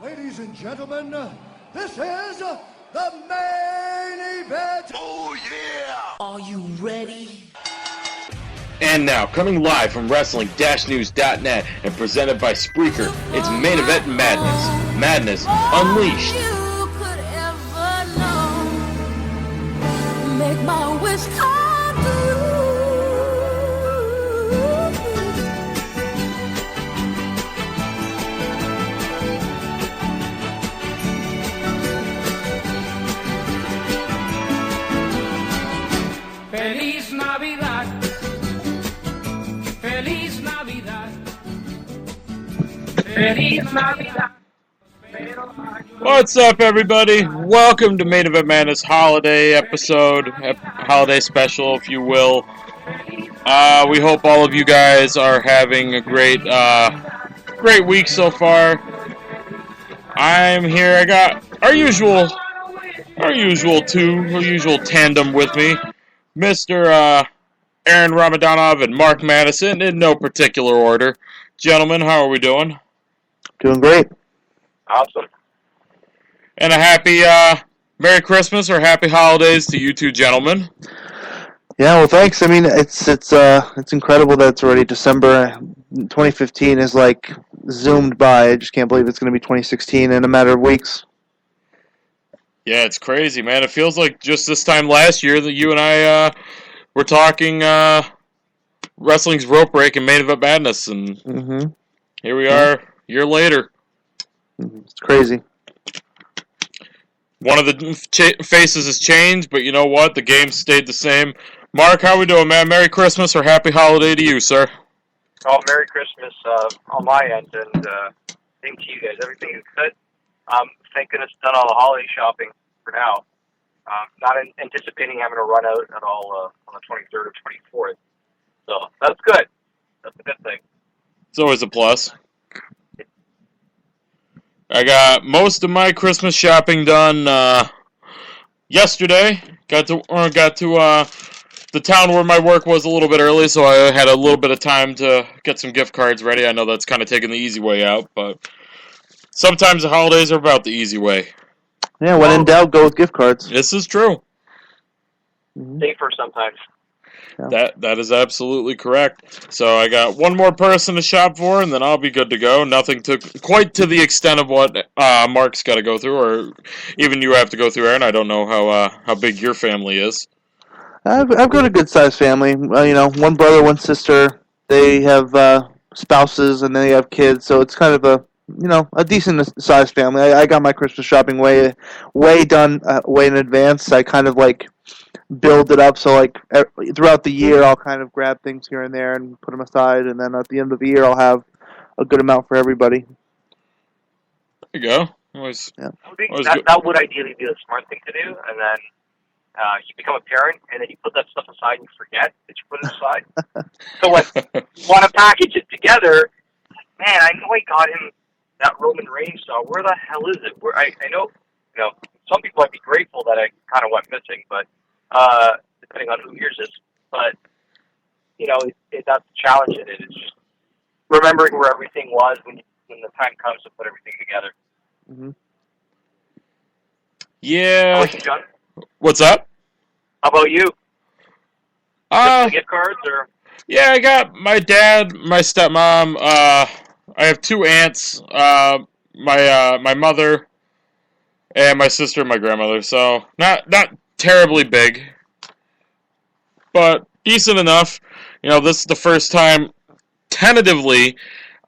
Ladies and gentlemen, this is the main event. Oh, yeah! Are you ready? And now, coming live from Wrestling-News.net and presented by Spreaker, it's Main Event Madness. Madness Unleashed. You could ever know. Make my wish come true. Feliz Navidad. Feliz Navidad. Feliz Navidad. What's up, everybody? Welcome to Main Event Madness Holiday episode, holiday special, if you will. We hope all of you guys are having a great week so far. I'm here. I got our usual tandem with me, Mr. Aaron Ramadanov and Mark Madison, in no particular order. Gentlemen, how are we doing? Doing great. Awesome. And a happy Merry Christmas or Happy Holidays to you two gentlemen. Yeah, well, thanks. I mean, it's incredible that it's already December. 2015 is like zoomed by. I just can't believe it's going to be 2016 in a matter of weeks. Yeah, it's crazy, man. It feels like just this time last year that you and I were talking wrestling's rope break and Main Event Madness, and here we are, a year later. It's crazy. One of the faces has changed, but you know what? The game stayed the same. Mark, how we doing, man? Merry Christmas or Happy Holiday to you, sir. Oh, Merry Christmas on my end, and same to you guys. Everything is good. Thank goodness done all the holiday shopping for now. Not anticipating having to run out at all on the 23rd or 24th. So that's good. That's a good thing. It's always a plus. I got most of my Christmas shopping done yesterday. Got to the town where my work was a little bit early, so I had a little bit of time to get some gift cards ready. I know that's kind of taking the easy way out, but sometimes the holidays are about the easy way. Yeah, when in doubt, go with gift cards. This is true. Safer sometimes. Yeah. That is absolutely correct. So I got one more person to shop for, and then I'll be good to go. Nothing quite to the extent of what Mark's got to go through, or even you have to go through, Aaron. I don't know how big your family is. I've got a good-sized family. One brother, one sister. They have spouses, and they have kids, so it's kind of a decent-sized family. I got my Christmas shopping way done way in advance. I kind of build it up, so throughout the year I'll kind of grab things here and there and put them aside, and then at the end of the year I'll have a good amount for everybody. There you go. That would ideally be the smart thing to do, and then you become a parent, and then you put that stuff aside and you forget that you put it aside. So when you want to package it together, man, I know I got him that Roman Reigns style. Where the hell is it? I know, some people might be grateful that I kind of went missing, but depending on who hears this. But, that's the challenge in it. It's just remembering where everything was when the time comes to put everything together. Mm-hmm. Yeah. How about you, John? What's up? How about you? Just the gift cards, or? Yeah, I got my dad, my stepmom. I have two aunts. My mother, and my sister and my grandmother. So not terribly big, but decent enough. This is the first time, tentatively,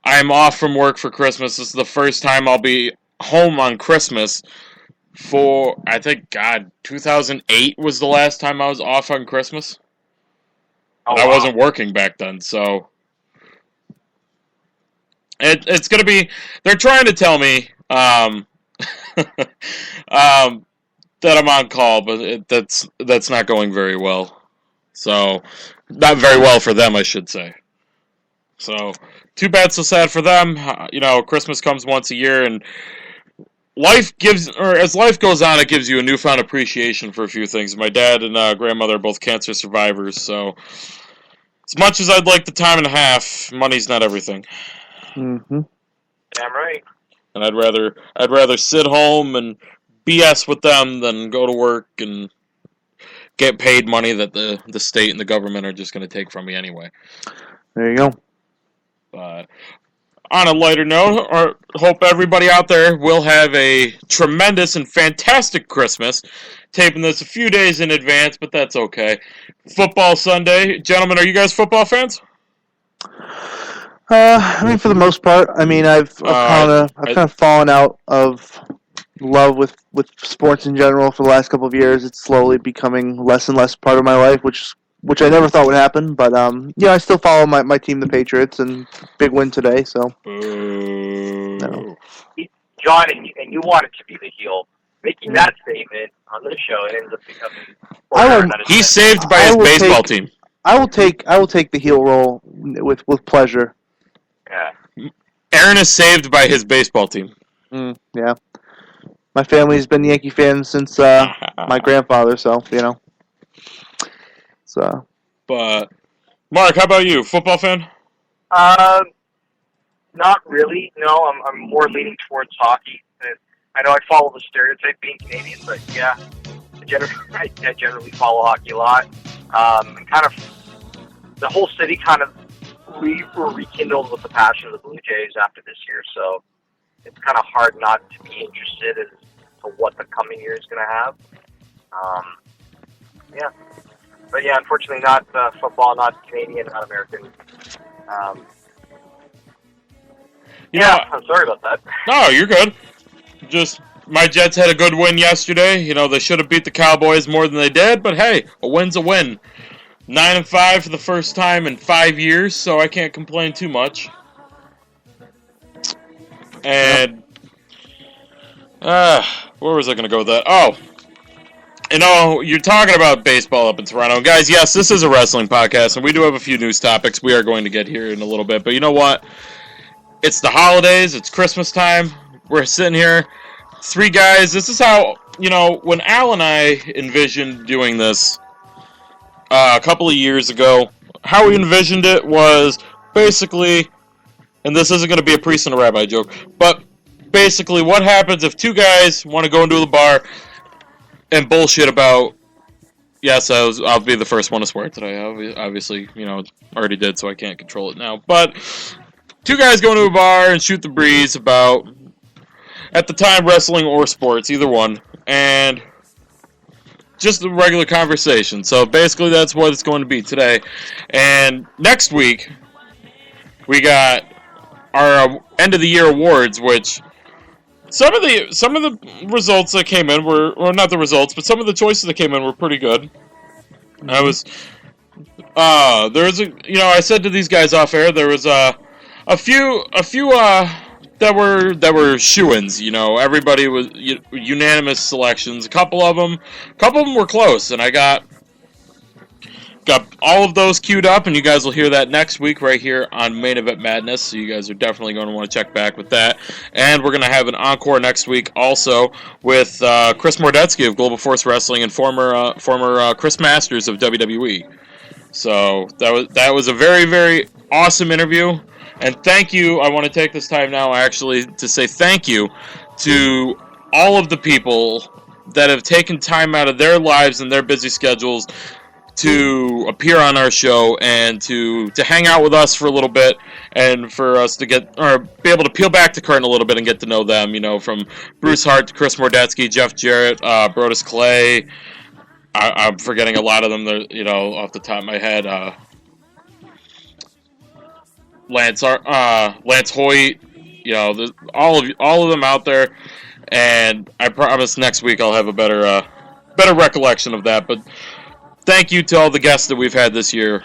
I'm off from work for Christmas. This is the first time I'll be home on Christmas for, I think, 2008 was the last time I was off on Christmas. Oh, I wasn't working back then, so it's going to be, they're trying to tell me that I'm on call, but that's not going very well. So, not very well for them, I should say. So, too bad, so sad for them. Christmas comes once a year, and as life goes on, it gives you a newfound appreciation for a few things. My dad and grandmother are both cancer survivors, so as much as I'd like the time and a half, money's not everything. Mm-hmm. Damn right. and I'd rather sit home and BS with them than go to work and get paid money that the state and the government are just going to take from me anyway. There you go. But on a lighter note, I hope everybody out there will have a tremendous and fantastic Christmas. Taping this a few days in advance, but that's okay. Football Sunday. Gentlemen, are you guys football fans? I mean, for the most part. I mean, I've kind of fallen out of love with sports in general for the last couple of years. It's slowly becoming less and less part of my life, which I never thought would happen. But yeah, I still follow my team, the Patriots, and big win today. So, no. John, and you wanted to be the heel, making that statement on this show, it ends up becoming. He's saved by his baseball team. I will take the heel role with pleasure. Yeah. Aaron is saved by his baseball team. Yeah. My family's been Yankee fans since my grandfather, so, you know. So. But, Mark, how about you? Football fan? Not really. No, I'm more leaning towards hockey. I know I follow the stereotype being Canadian, but yeah, I generally follow hockey a lot. And kind of the whole city kind of rekindled with the passion of the Blue Jays after this year, so it's kind of hard not to be interested as to what the coming year is going to have. Yeah. But yeah, unfortunately not football, not Canadian, not American. Yeah, I'm sorry about that. No, you're good. Just, my Jets had a good win yesterday. You know, they should have beat the Cowboys more than they did, but hey, a win's a win. 9-5 for the first time in 5 years, so I can't complain too much. And, where was I going to go with that? Oh, you know, you're talking about baseball up in Toronto. Guys, yes, this is a wrestling podcast, and we do have a few news topics we are going to get here in a little bit. But you know what? It's the holidays. It's Christmas time. We're sitting here, 3 guys. This is how, you know, when Al and I envisioned doing this a couple of years ago, how we envisioned it was basically, and this isn't going to be a priest and a rabbi joke, but basically what happens if 2 guys want to go into the bar and bullshit about, yes, I'll be the first one to swear today. Obviously, you know, already did, so I can't control it now. But 2 guys go into a bar and shoot the breeze about, at the time, wrestling or sports, either one, and just a regular conversation. So basically that's what it's going to be today. And next week, we got our end of the year awards, which some of the results that came in were, or not the results, but some of the choices that came in were pretty good. I was, there's a, you know, I said to these guys off air, there was a few that were shoo-ins, you know. Everybody was unanimous selections. A couple of them were close, and I got all of those queued up, and you guys will hear that next week right here on Main Event Madness. So you guys are definitely going to want to check back with that. And we're going to have an encore next week also with Chris Mordetsky of Global Force Wrestling and former Chris Masters of WWE. So that was a very, very awesome interview. And thank you, I want to take this time now actually to say thank you to all of the people that have taken time out of their lives and their busy schedules to appear on our show and to hang out with us for a little bit and for us to get, or be able to peel back the curtain a little bit and get to know them, you know, from Bruce Hart to Chris Mordetsky, Jeff Jarrett, Brodus Clay. I'm forgetting a lot of them, you know, off the top of my head. Lance Hoyt, you know, all of them out there, and I promise next week I'll have a better recollection of that. But thank you to all the guests that we've had this year.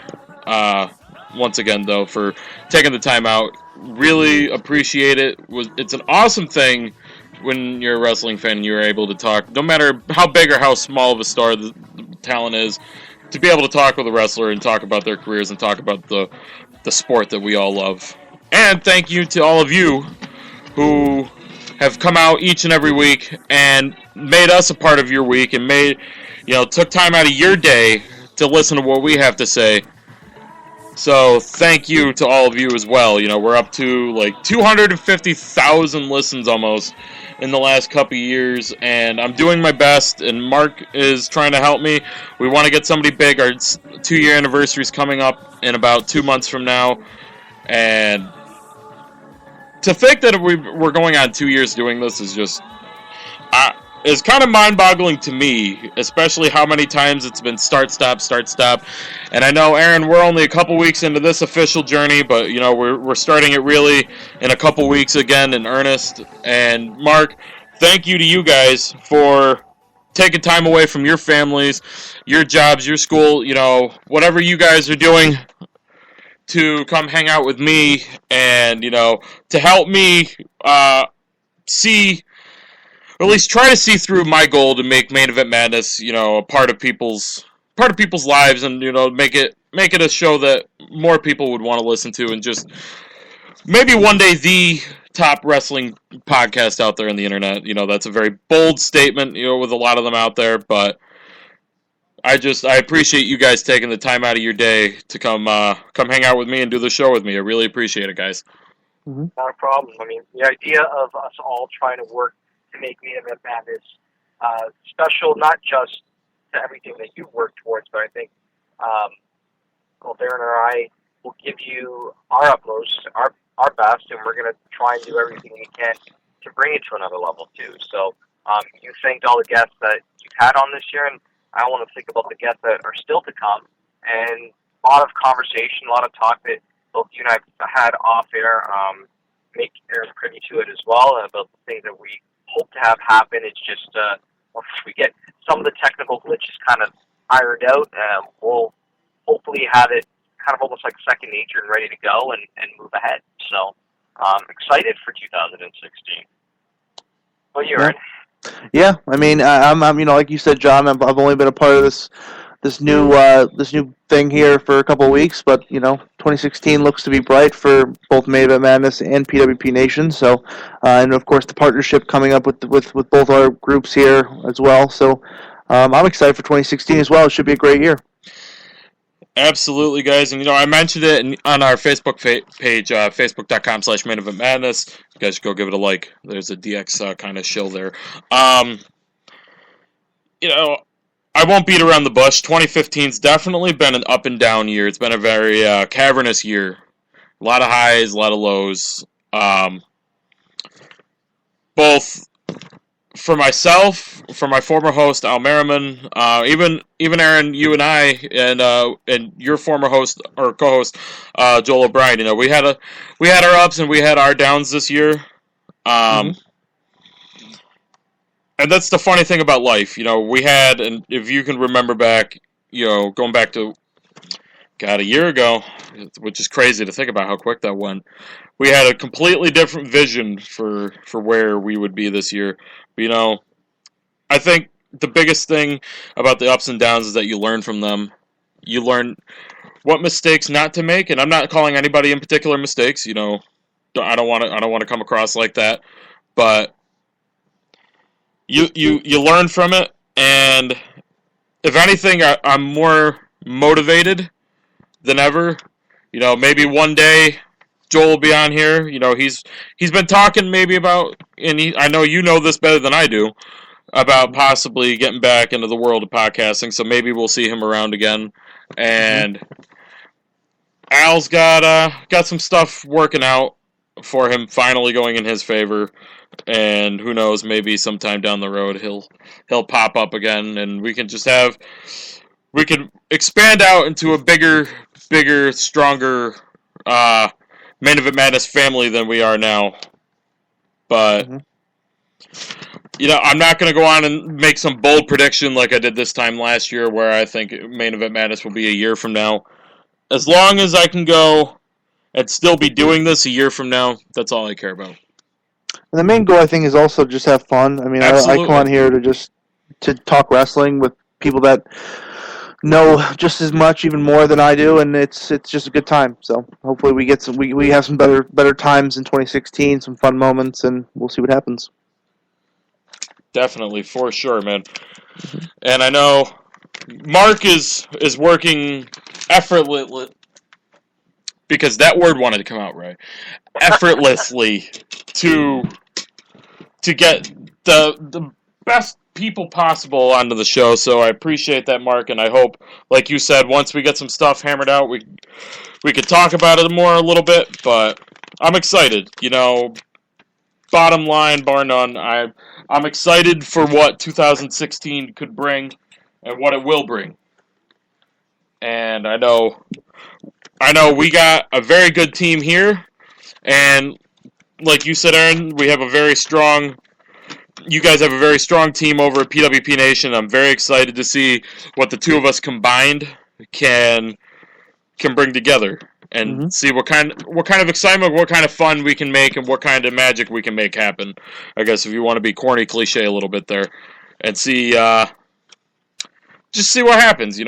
Once again, though, for taking the time out, really appreciate it. It's an awesome thing when you're a wrestling fan and you're able to talk, no matter how big or how small of a star the talent is, to be able to talk with a wrestler and talk about their careers and talk about the sport that we all love. And thank you to all of you who have come out each and every week and made us a part of your week and took time out of your day to listen to what we have to say. So thank you to all of you as well. You know, we're up to like 250,000 listens almost in the last couple of years, and I'm doing my best, and Mark is trying to help me. We want to get somebody big. Our 2-year anniversary is coming up in about 2 months from now, and to think that we're going on 2 years doing this is just... is kind of mind-boggling to me, especially how many times it's been start, stop. And I know, Aaron, we're only a couple weeks into this official journey, but, you know, we're starting it really in a couple weeks again in earnest. And, Mark, thank you to you guys for taking time away from your families, your jobs, your school, you know, whatever you guys are doing to come hang out with me and, you know, to help me see... or at least try to see through my goal to make Main Event Madness, you know, a part of people's lives, and, you know, make it a show that more people would want to listen to, and just maybe one day the top wrestling podcast out there on the internet. You know, that's a very bold statement, you know, with a lot of them out there, but I appreciate you guys taking the time out of your day to come hang out with me and do the show with me. I really appreciate it, guys. Mm-hmm. Not a problem. I mean, the idea of us all trying to work to make Main Event Madness special, not just to everything that you've worked towards, but I think both Aaron and I will give you our utmost, our best, and we're going to try and do everything we can to bring it to another level, too. So you thanked all the guests that you've had on this year, and I want to think about the guests that are still to come, and a lot of conversation, a lot of talk that both you and I had off air, make Aaron privy to it as well, and about the things that we hope to have happen. It's just once we get some of the technical glitches kind of ironed out, we'll hopefully have it kind of almost like second nature and ready to go and move ahead. So excited for 2016. Well, you, Aaron? Yeah, I mean, I'm you know, like you said, John, I've only been a part of this new thing here for a couple of weeks, but, you know, 2016 looks to be bright for both Main Event Madness and PWP Nation. So, and of course the partnership coming up with both our groups here as well. So, I'm excited for 2016 as well. It should be a great year. Absolutely, guys. And, you know, I mentioned it on our Facebook page, facebook.com/Main Event Madness. You guys should go give it a like. There's a DX kind of shill there. You know, I won't beat around the bush. 2015's definitely been an up and down year. It's been a very cavernous year. A lot of highs, a lot of lows. Both for myself, for my former host Al Merriman, even Aaron, you and I, and your former host or co-host Joel O'Brien. You know, we had our ups and we had our downs this year. And that's the funny thing about life. You know, we had, and if you can remember back, you know, going back to, God, a year ago, which is crazy to think about how quick that went, we had a completely different vision for where we would be this year. But, you know, I think the biggest thing about the ups and downs is that you learn from them. You learn what mistakes not to make, and I'm not calling anybody in particular mistakes. You know, I don't want to come across like that, but you learn from it, and if anything, I'm more motivated than ever. You know, maybe one day Joel will be on here. You know, he's been talking maybe about, and I know you know this better than I do, about possibly getting back into the world of podcasting. So maybe we'll see him around again. And Al's got some stuff working out for him, finally going in his favor. And who knows, maybe sometime down the road he'll pop up again, and we can expand out into a bigger, stronger Main Event Madness family than we are now. But you know, I'm not going to go on and make some bold prediction like I did this time last year, where I think Main Event Madness will be a year from now. As long as I can go and still be doing this a year from now, that's all I care about. And the main goal, I think, is also just have fun. I mean, I come on here to talk wrestling with people that know just as much, even more than I do, and it's just a good time. So hopefully we have some better times in 2016, some fun moments, and we'll see what happens. Definitely, for sure, man. And I know Mark is working effortlessly. because that word wanted to come out right, effortlessly to get the best people possible onto the show. So I appreciate that, Mark, and I hope, like you said, once we get some stuff hammered out, we could talk about it more a little bit. But I'm excited. Bottom line, bar none, I'm excited for what 2016 could bring and what it will bring. And I know we got a very good team here, and like you said, Aaron, we have a very strong. You guys have a very strong team over at PWP Nation. I'm very excited to see what the two of us combined can bring together, and see what kind of excitement, what kind of fun we can make, and what kind of magic we can make happen. I guess if you want to be corny, cliche a little bit there, and see, just see what happens.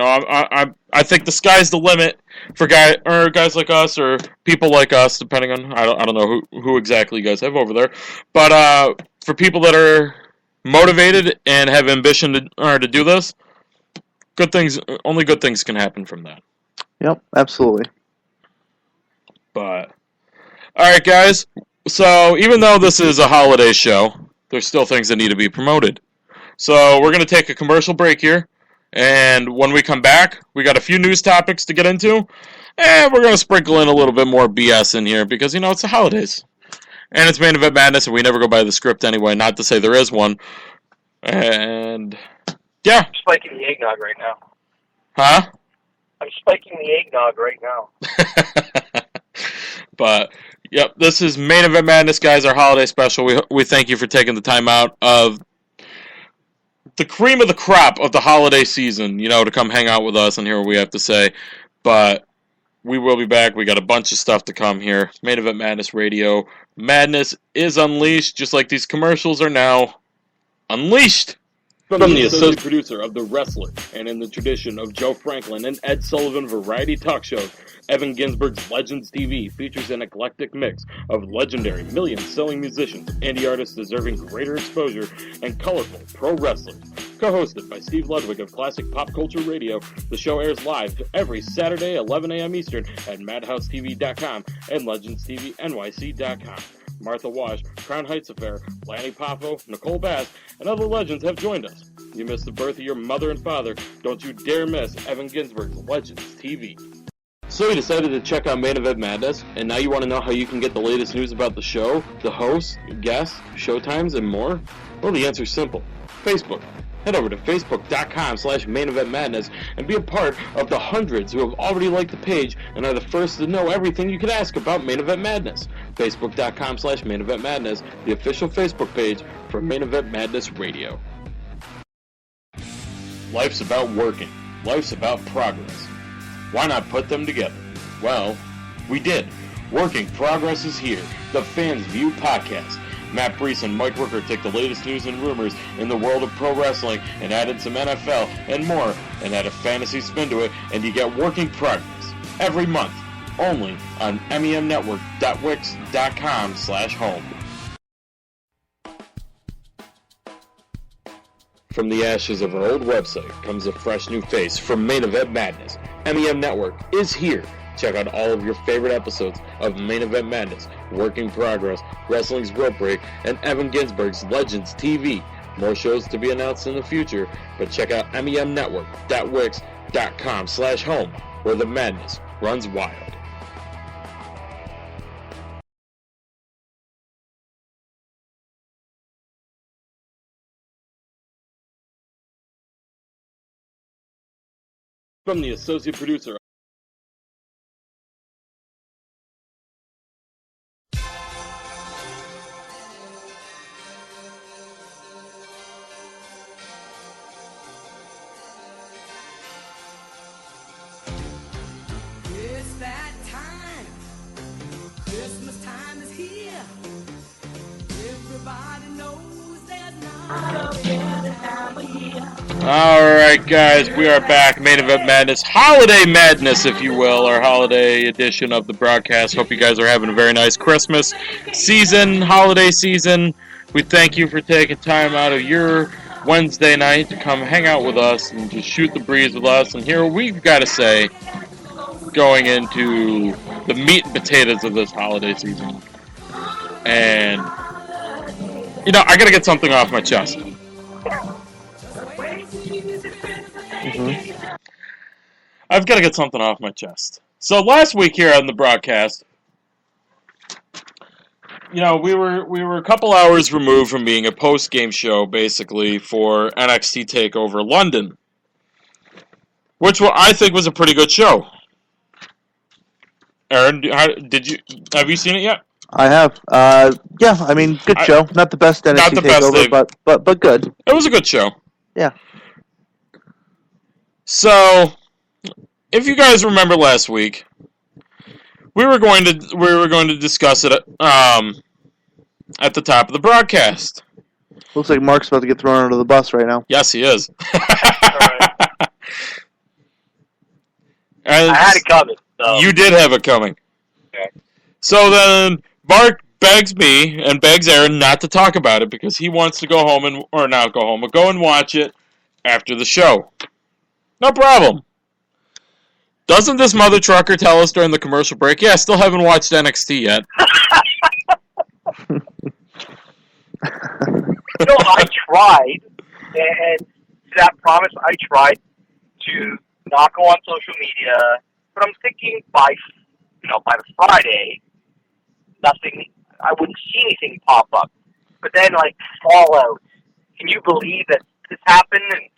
I think the sky's the limit for guys like us, or people like us, depending on I don't know who exactly you guys have over there, but for people that are motivated and have ambition to do this, only good things can happen from that. Yep, absolutely. But all right, guys. So even though this is a holiday show, there's still things that need to be promoted. So we're going to take a commercial break here. And when we come back, we got a few news topics to get into, and we're going to sprinkle in a little bit more BS in here because, it's the holidays. And it's Main Event Madness, and we never go by the script anyway, not to say there is one. And, yeah. I'm spiking the eggnog right now. Huh? I'm spiking the eggnog right now. But, yep, this is Main Event Madness, guys, our holiday special. We thank you for taking the time out of the cream of the crop of the holiday season, to come hang out with us and hear what we have to say. But we will be back. We got a bunch of stuff to come here. Main Event Madness Radio. Madness is unleashed, just like these commercials are now unleashed. From the associate producer of The Wrestler, and in the tradition of Joe Franklin and Ed Sullivan variety talk shows, Evan Ginsberg's Legends TV features an eclectic mix of legendary million-selling musicians, indie artists deserving greater exposure, and colorful pro wrestlers. Co-hosted by Steve Ludwig of Classic Pop Culture Radio, the show airs live every Saturday, 11 a.m. Eastern at MadhouseTV.com and LegendsTVNYC.com. Martha Wash, Crown Heights Affair, Lanny Poffo, Nicole Bass, and other legends have joined us. You missed the birth of your mother and father. Don't you dare miss Evan Ginsberg's Legends TV. So you decided to check out Main Event Madness, and now you want to know how you can get the latest news about the show, the hosts, guests, showtimes, and more? Well, the answer's simple. Facebook. Head over to Facebook.com/Main Event Madness and be a part of the hundreds who have already liked the page and are the first to know everything you could ask about Main Event Madness. Facebook.com/Main Event Madness, the official Facebook page for Main Event Madness Radio. Life's about working. Life's about progress. Why not put them together? Well, we did. Working Progress is here, the Fans View podcast. Matt Brees and Mike Rooker take the latest news and rumors in the world of pro wrestling and add in some NFL and more, and add a fantasy spin to it, and you get Working Progress every month, only on MEMnetwork.wix.com/home. From the ashes of our old website comes a fresh new face from Main Event Madness. MEM Network is here. Check out all of your favorite episodes of Main Event Madness, Working Progress, Wrestling's Rope Break, and Evan Ginsberg's Legends TV. More shows to be announced in the future, but check out MEMnetwork.wix.com/home, where the madness runs wild. From the associate producer. It's that time. Christmas time is here. Everybody knows there's not a better time of year. Alright guys, we are back. Main Event Madness, Holiday Madness if you will, our holiday edition of the broadcast. Hope you guys are having a very nice Christmas season, holiday season. We thank you for taking time out of your Wednesday night to come hang out with us and just shoot the breeze with us and hear what we've got to say going into the meat and potatoes of this holiday season. And, I got to get something off my chest. Mm-hmm. I've got to get something off my chest. So last week here on the broadcast, we were a couple hours removed from being a post-game show, basically, for NXT TakeOver London, which I think was a pretty good show. Aaron, have you seen it yet? I have. Yeah, I mean, good show. Not the best NXT not the TakeOver, best but good. It was a good show. Yeah. So, if you guys remember last week, we were going to discuss it at the top of the broadcast. Looks like Mark's about to get thrown under the bus right now. Yes, he is. I had it coming. So. You did have it coming. Okay. So then Mark begs me and begs Aaron not to talk about it because he wants to go home but go and watch it after the show. No problem. Doesn't this mother trucker tell us during the commercial break, yeah, I still haven't watched NXT yet? I tried, and to that promise, I tried to not go on social media, but I'm thinking by the Friday, nothing, I wouldn't see anything pop up. But then, Fallout, can you believe that this happened, and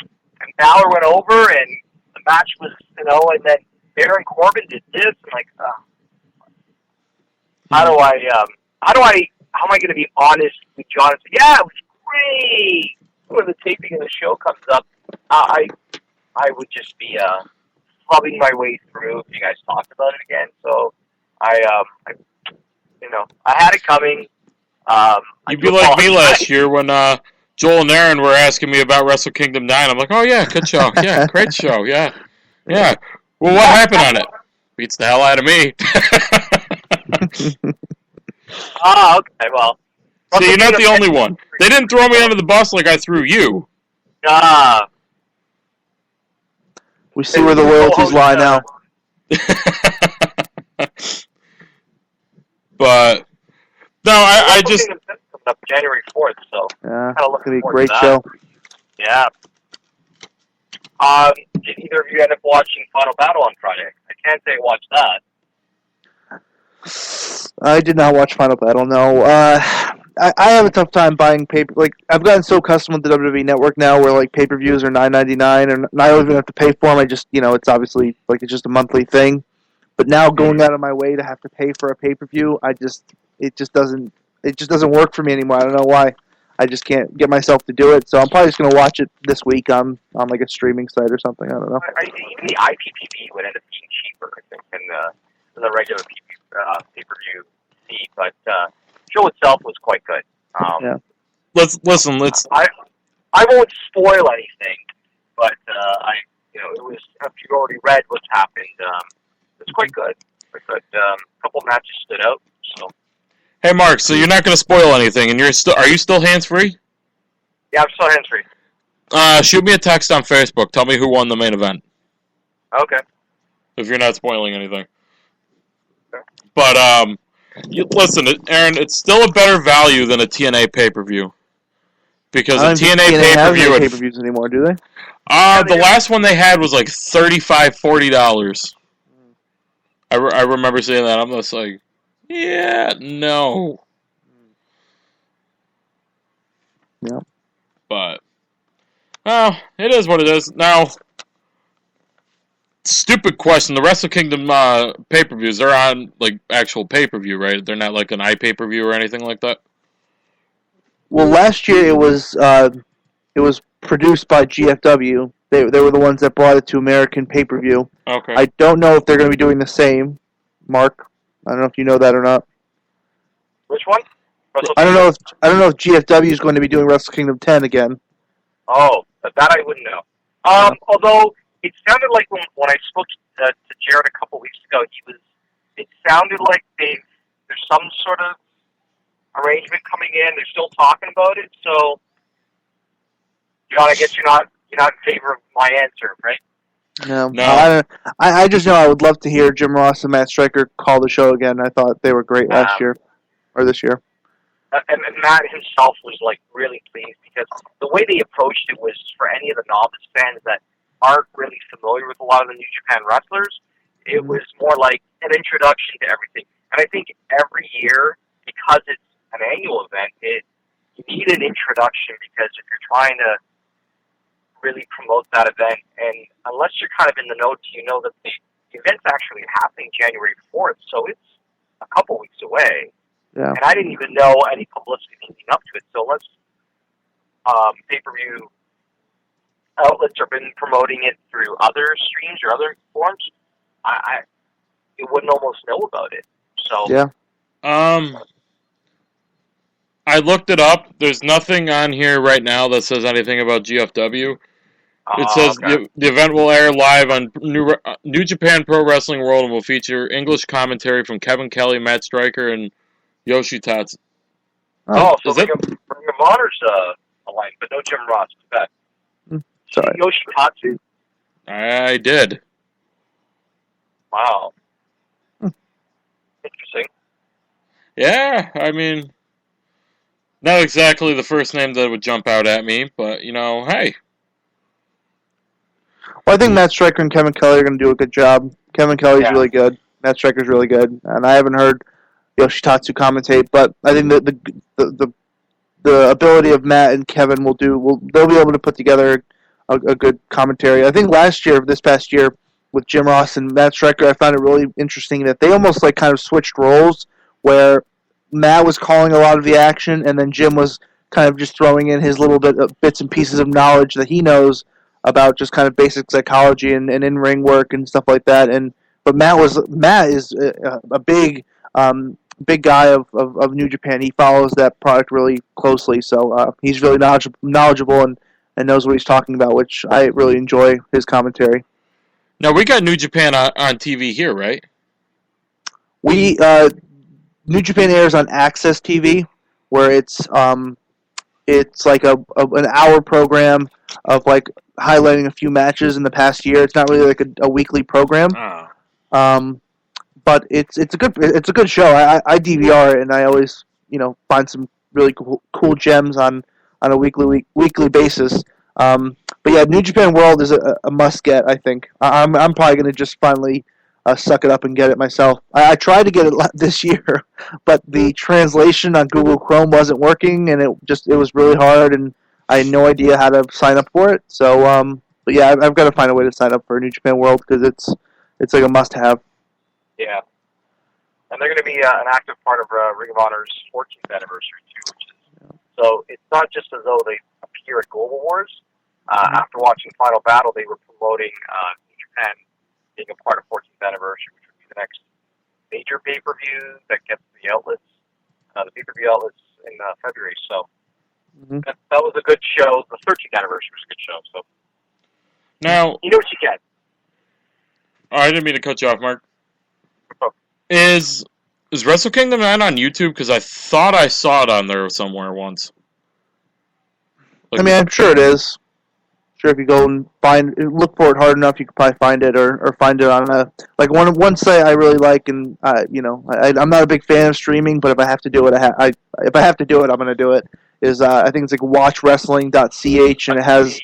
Balor went over, and the match was, and then Baron Corbin did this, and how am I going to be honest with John and say, yeah, it was great. When the taping of the show comes up, I would just be flubbing my way through if you guys talked about it again. So I had it coming. You'd be like me last year when Joel and Aaron were asking me about Wrestle Kingdom 9. I'm like, oh yeah, good show. Yeah, great show. Yeah. Yeah. Well, what happened on it? Beats the hell out of me. Okay, well. See, you're not the only one. They didn't throw me under the bus like I threw you. We see where the loyalties lie now. But, no, I just... Coming up January 4th, so... Yeah, it's going to be a great show. Yeah. Did either of you end up watching Final Battle on Friday? I can't say I watched that. I did not watch Final Battle, no. I have a tough time buying paper. I've gotten so accustomed to the WWE Network now where, pay-per-views are $9.99, and I don't even have to pay for them. I just, it's obviously, it's just a monthly thing. But now going out of my way to have to pay for a pay-per-view, it just doesn't work for me anymore. I don't know why. I just can't get myself to do it. So I'm probably just going to watch it this week on a streaming site or something. I don't know. Even the IPPV would end up being cheaper, I think, than the regular pay-per-view fee. But the show itself was quite good. Yeah. Let's. I won't spoil anything, but it was. If you already read what's happened, it's quite good. A couple matches stood out. So. Hey, Mark. So you're not going to spoil anything, and are you still hands-free? Yeah, I'm still hands-free. Shoot me a text on Facebook. Tell me who won the main event. Okay. If you're not spoiling anything. Okay. But listen, Aaron. It's still a better value than a TNA pay-per-view because a TNA pay-per-view have pay-per-views anymore, do they? The last one they had was like $35-$40. I remember seeing that. I'm just like, yeah, no. Yeah. But, well, it is what it is. Now, stupid question. The Wrestle Kingdom pay-per-views, they're on, actual pay-per-view, right? They're not like an iPay-per-view or anything like that? Well, last year it was produced by GFW. They were the ones that brought it to American pay-per-view. Okay. I don't know if they're going to be doing the same, Mark. I don't know if you know that or not. Which one? I don't know if GFW is going to be doing Wrestle Kingdom 10 again. Oh, that I wouldn't know. Although it sounded like when I spoke to Jared a couple weeks ago, it sounded like there's some sort of arrangement coming in. They're still talking about it. So, John, I guess you're not in favor of my answer, right? No, No. I just know I would love to hear Jim Ross and Matt Stryker call the show again. I thought they were great last year or this year. And Matt himself was like really pleased because the way they approached it was for any of the novice fans that aren't really familiar with a lot of the New Japan wrestlers. It was more like an introduction to everything. And I think every year, because it's an annual event, you need an introduction because if you're trying to really promote that event, and unless you're kind of in the know, you know that the event's actually happening January 4th, so it's a couple weeks away. Yeah. And I didn't even know any publicity leading up to it. So unless pay-per-view outlets have been promoting it through other streams or other forms, you wouldn't almost know about it. So yeah. I looked it up. There's nothing on here right now that says anything about GFW. It says okay. the event will air live on New Japan Pro Wrestling World and will feature English commentary from Kevin Kelly, Matt Stryker, and Yoshitatsu. So Is Ring of Honor's aligned, but no Jim Ross. Too bad. Sorry. Yoshitatsu. I did. Wow. Interesting. Yeah, I mean, not exactly the first name that would jump out at me, but, hey. Well, I think Matt Stryker and Kevin Kelly are going to do a good job. Kevin Kelly's really good. Matt Stryker's really good, and I haven't heard Yoshitatsu commentate, but I think the ability of Matt and Kevin they'll be able to put together a good commentary. I think this past year, with Jim Ross and Matt Stryker, I found it really interesting that they almost like kind of switched roles, where Matt was calling a lot of the action, and then Jim was kind of just throwing in his little bits and pieces of knowledge that he knows about just kind of basic psychology and in-ring work and stuff like that. But Matt is a big guy of New Japan. He follows that product really closely, so he's really knowledgeable and knows what he's talking about, which I really enjoy his commentary. Now, we got New Japan on TV here, right? New Japan airs on Access TV, where it's like an hour program of like highlighting a few matches in the past year. It's not really like a weekly program. But it's a good show. I DVR it, and I always find some really cool gems on a weekly basis. But yeah, New Japan World is a must get. I think I'm probably gonna just finally suck it up and get it myself. I tried to get it this year, but the translation on Google Chrome wasn't working, and it was really hard, and I had no idea how to sign up for it. So, but yeah, I've got to find a way to sign up for New Japan World because it's like a must-have. Yeah. And they're going to be an active part of Ring of Honor's 14th anniversary, too. So it's not just as though they appear at Global Wars. After watching Final Battle, they were promoting New Japan being a part of 14th anniversary, which would be the next major pay-per-view that gets the outlets, the pay-per-view outlets in February. So that was a good show. The 13th anniversary was a good show. So now, you know what you get. Oh, I didn't mean to cut you off, Mark. Is Wrestle Kingdom on YouTube? Because I thought I saw it on there somewhere once. I mean, I'm sure it is. Sure, if you go and look for it hard enough, you could probably find it, or find it on one site I really like, and I'm not a big fan of streaming, but if I have to do it, if I have to do it, I'm going to do it. Is I think it's like watchwrestling.ch, and it has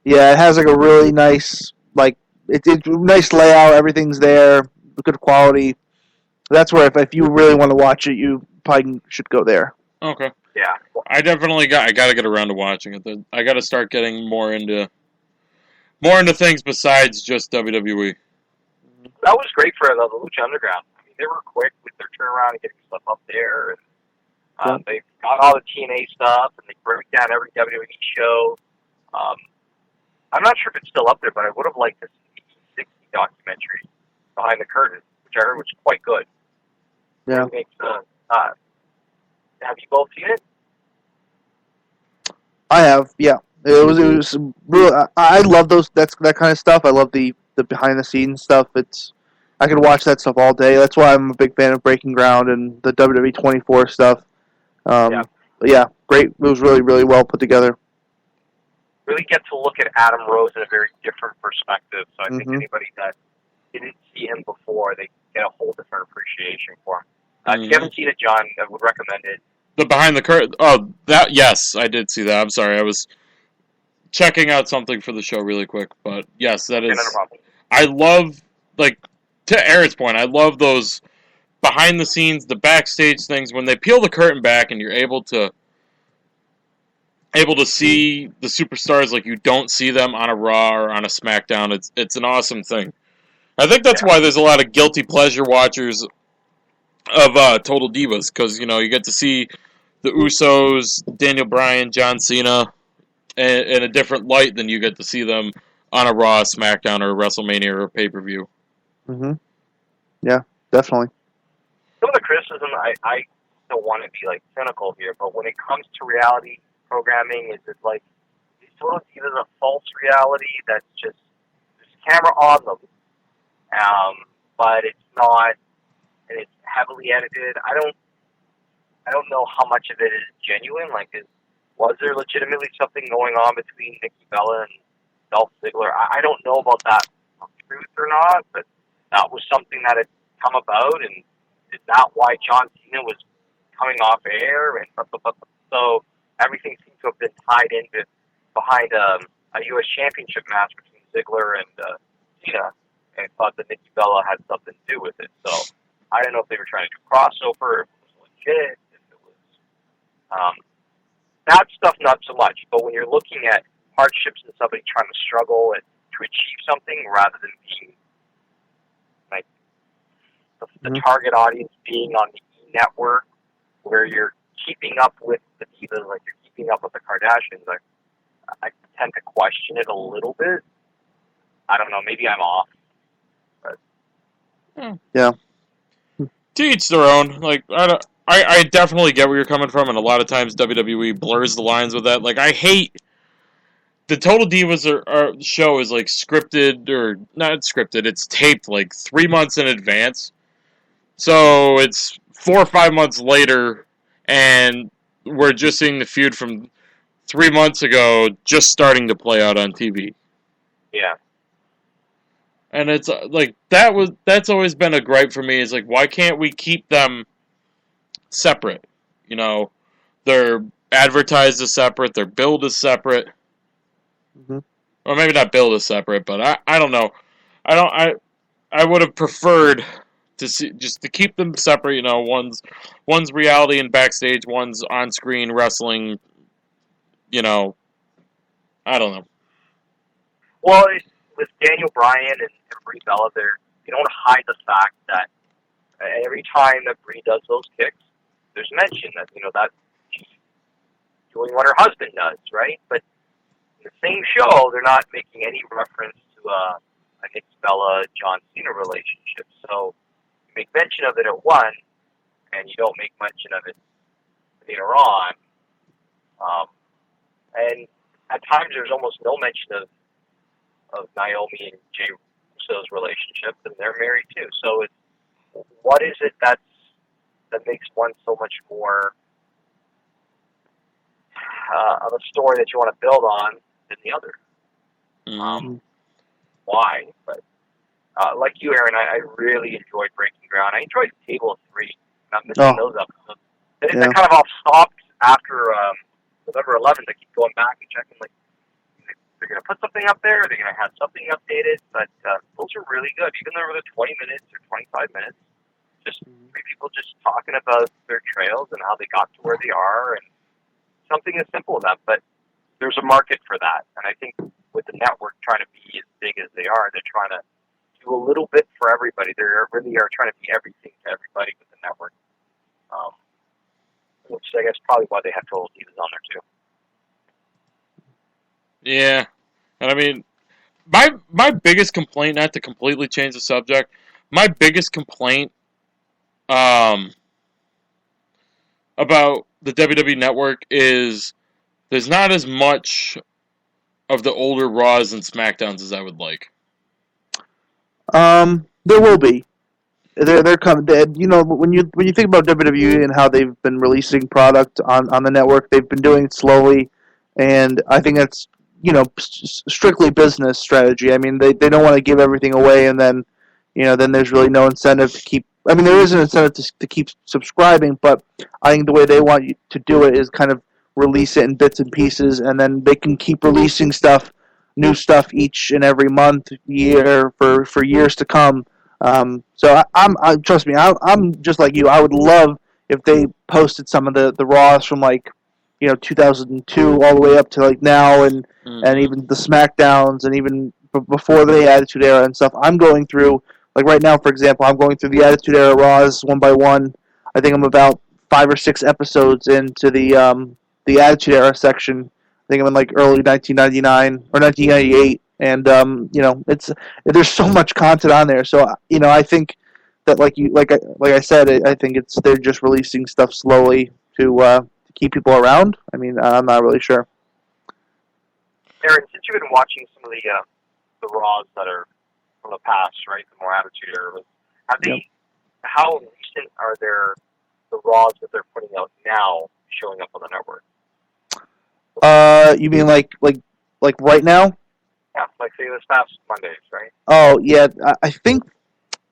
it has like a really nice it's nice layout, everything's there, good quality. That's where if you really want to watch it, you probably should go there. Okay. Yeah. I got to get around to watching it. I got to start getting more into things besides just WWE. That was great for the Lucha Underground. I mean, they were quick with their turnaround and getting stuff up there. And they got all the TNA stuff, and they broke down every WWE show. I'm not sure if it's still up there, but I would have liked to see the 60 documentary Behind the Curtain, which I heard was quite good. Yeah. It makes, have you both seen it? I have, yeah. It was real. I love that kind of stuff. I love the behind the scenes stuff. I could watch that stuff all day. That's why I'm a big fan of Breaking Ground and the WWE 24 stuff. But yeah, great. It was really, really well put together. really get to look at Adam Rose in a very different perspective. So I think Mhm. anybody that didn't see him before, they get a whole different appreciation for him. If you haven't seen it, John, I would recommend it. The behind the curtain. Oh, that yes, I did see that. I'm sorry, I was checking out something for the show really quick, but yes, that Okay, is. not a problem. I love, like, to Aaron's point, I love those behind the scenes, the backstage things when they peel the curtain back and you're able to see the superstars like you don't see them on a Raw or on a SmackDown. It's an awesome thing. I think that's why there's a lot of guilty pleasure watchers of Total Divas, because you get to see the Usos, Daniel Bryan, John Cena in a different light than you get to see them on a Raw, SmackDown, or WrestleMania or pay-per-view. Mhm. Yeah, definitely. Some of the criticism, I don't want to be like cynical here, but when it comes to reality programming, is it like is Total Divas a false reality that's just there's a camera on them, but it's not, and it's heavily edited. I don't know how much of it is genuine. Like, was there legitimately something going on between Nikki Bella and Dolph Ziggler? I don't know about that for truth or not, but that was something that had come about, and is that why John Cena was coming off air? And so everything seems to have been tied into behind a U.S. Championship match between Ziggler and Cena, and thought that Nikki Bella had something to do with it. So I don't know if they were trying to do crossover, if it was legit, if it was that stuff, not so much. But when you're looking at hardships and somebody trying to struggle and to achieve something rather than being like the target audience being on the E! Network, where you're keeping up with the divas, like you're keeping up with the Kardashians, I tend to question it a little bit. I don't know, maybe I'm off. But Yeah. To each their own. Like, I definitely get where you're coming from, and a lot of times WWE blurs the lines with that. Like, I hate the Total Divas show is like scripted, or not scripted. It's taped like 3 months in advance, so it's 4 or 5 months later, and we're just seeing the feud from 3 months ago just starting to play out on TV. yeah. And it's like that's always been a gripe for me. Is like, why can't we keep them separate? They're advertised as separate. Their build is separate. Mm-hmm. Or maybe not build as separate, but I don't know. I would have preferred to see just to keep them separate. One's reality and backstage, one's on screen wrestling. I don't know. Well, with Daniel Bryan and Brie Bella, they don't hide the fact that every time that Brie does those kicks, there's mention that that she's doing what her husband does, right? But in the same show, they're not making any reference to a Nikki Bella John Cena relationship. So you make mention of it at one, and you don't make mention of it later on. And at times, there's almost no mention of Naomi and Jey Uso's relationship, and they're married too. So what is it that makes one so much more of a story that you want to build on than the other? Mm-hmm. Why? But like you, Aaron, I really enjoyed Breaking Ground. I enjoyed Table of Three. I'm missing those episodes. They kind of all stopped after November 11th. I keep going back and checking, like, they're going to put something up there, they're going to have something updated, but those are really good. Even though they're 20 minutes or 25 minutes, just three people just talking about their trails and how they got to where they are, and something as simple as that. But there's a market for that, and I think with the network trying to be as big as they are, they're trying to do a little bit for everybody. They really are trying to be everything to everybody with the network, which I guess probably why they have Total Divas on there too. Yeah, and I mean, my biggest complaint, not to completely change the subject, my biggest complaint about the WWE Network is there's not as much of the older Raws and SmackDowns as I would like. There will be. They're coming. When you think about WWE and how they've been releasing product on the network, they've been doing it slowly, and I think that's strictly business strategy. I mean, they don't want to give everything away, and then then there's really no incentive to keep. I mean, there is an incentive to keep subscribing, but I think the way they want you to do it is kind of release it in bits and pieces, and then they can keep releasing new stuff each and every month, year for years to come. So I'm trust me, I'm just like you. I would love if they posted some of the Raws from 2002 all the way up to now, and even the SmackDowns, and even before the Attitude Era and stuff. I'm going through, right now, for example, I'm going through the Attitude Era Raws one by one. I think I'm about 5 or 6 episodes into the Attitude Era section. I think I'm in early 1999 or 1998, and there's so much content on there. So I think that like I said, I think they're just releasing stuff slowly to keep people around. I mean, I'm not really sure. Aaron, since you've been watching some of the Raws that are from the past, right, the more Attitude Era, how recent are the Raws that they're putting out now showing up on the network? You mean like right now? Yeah, say this past Mondays, right? Oh yeah, I think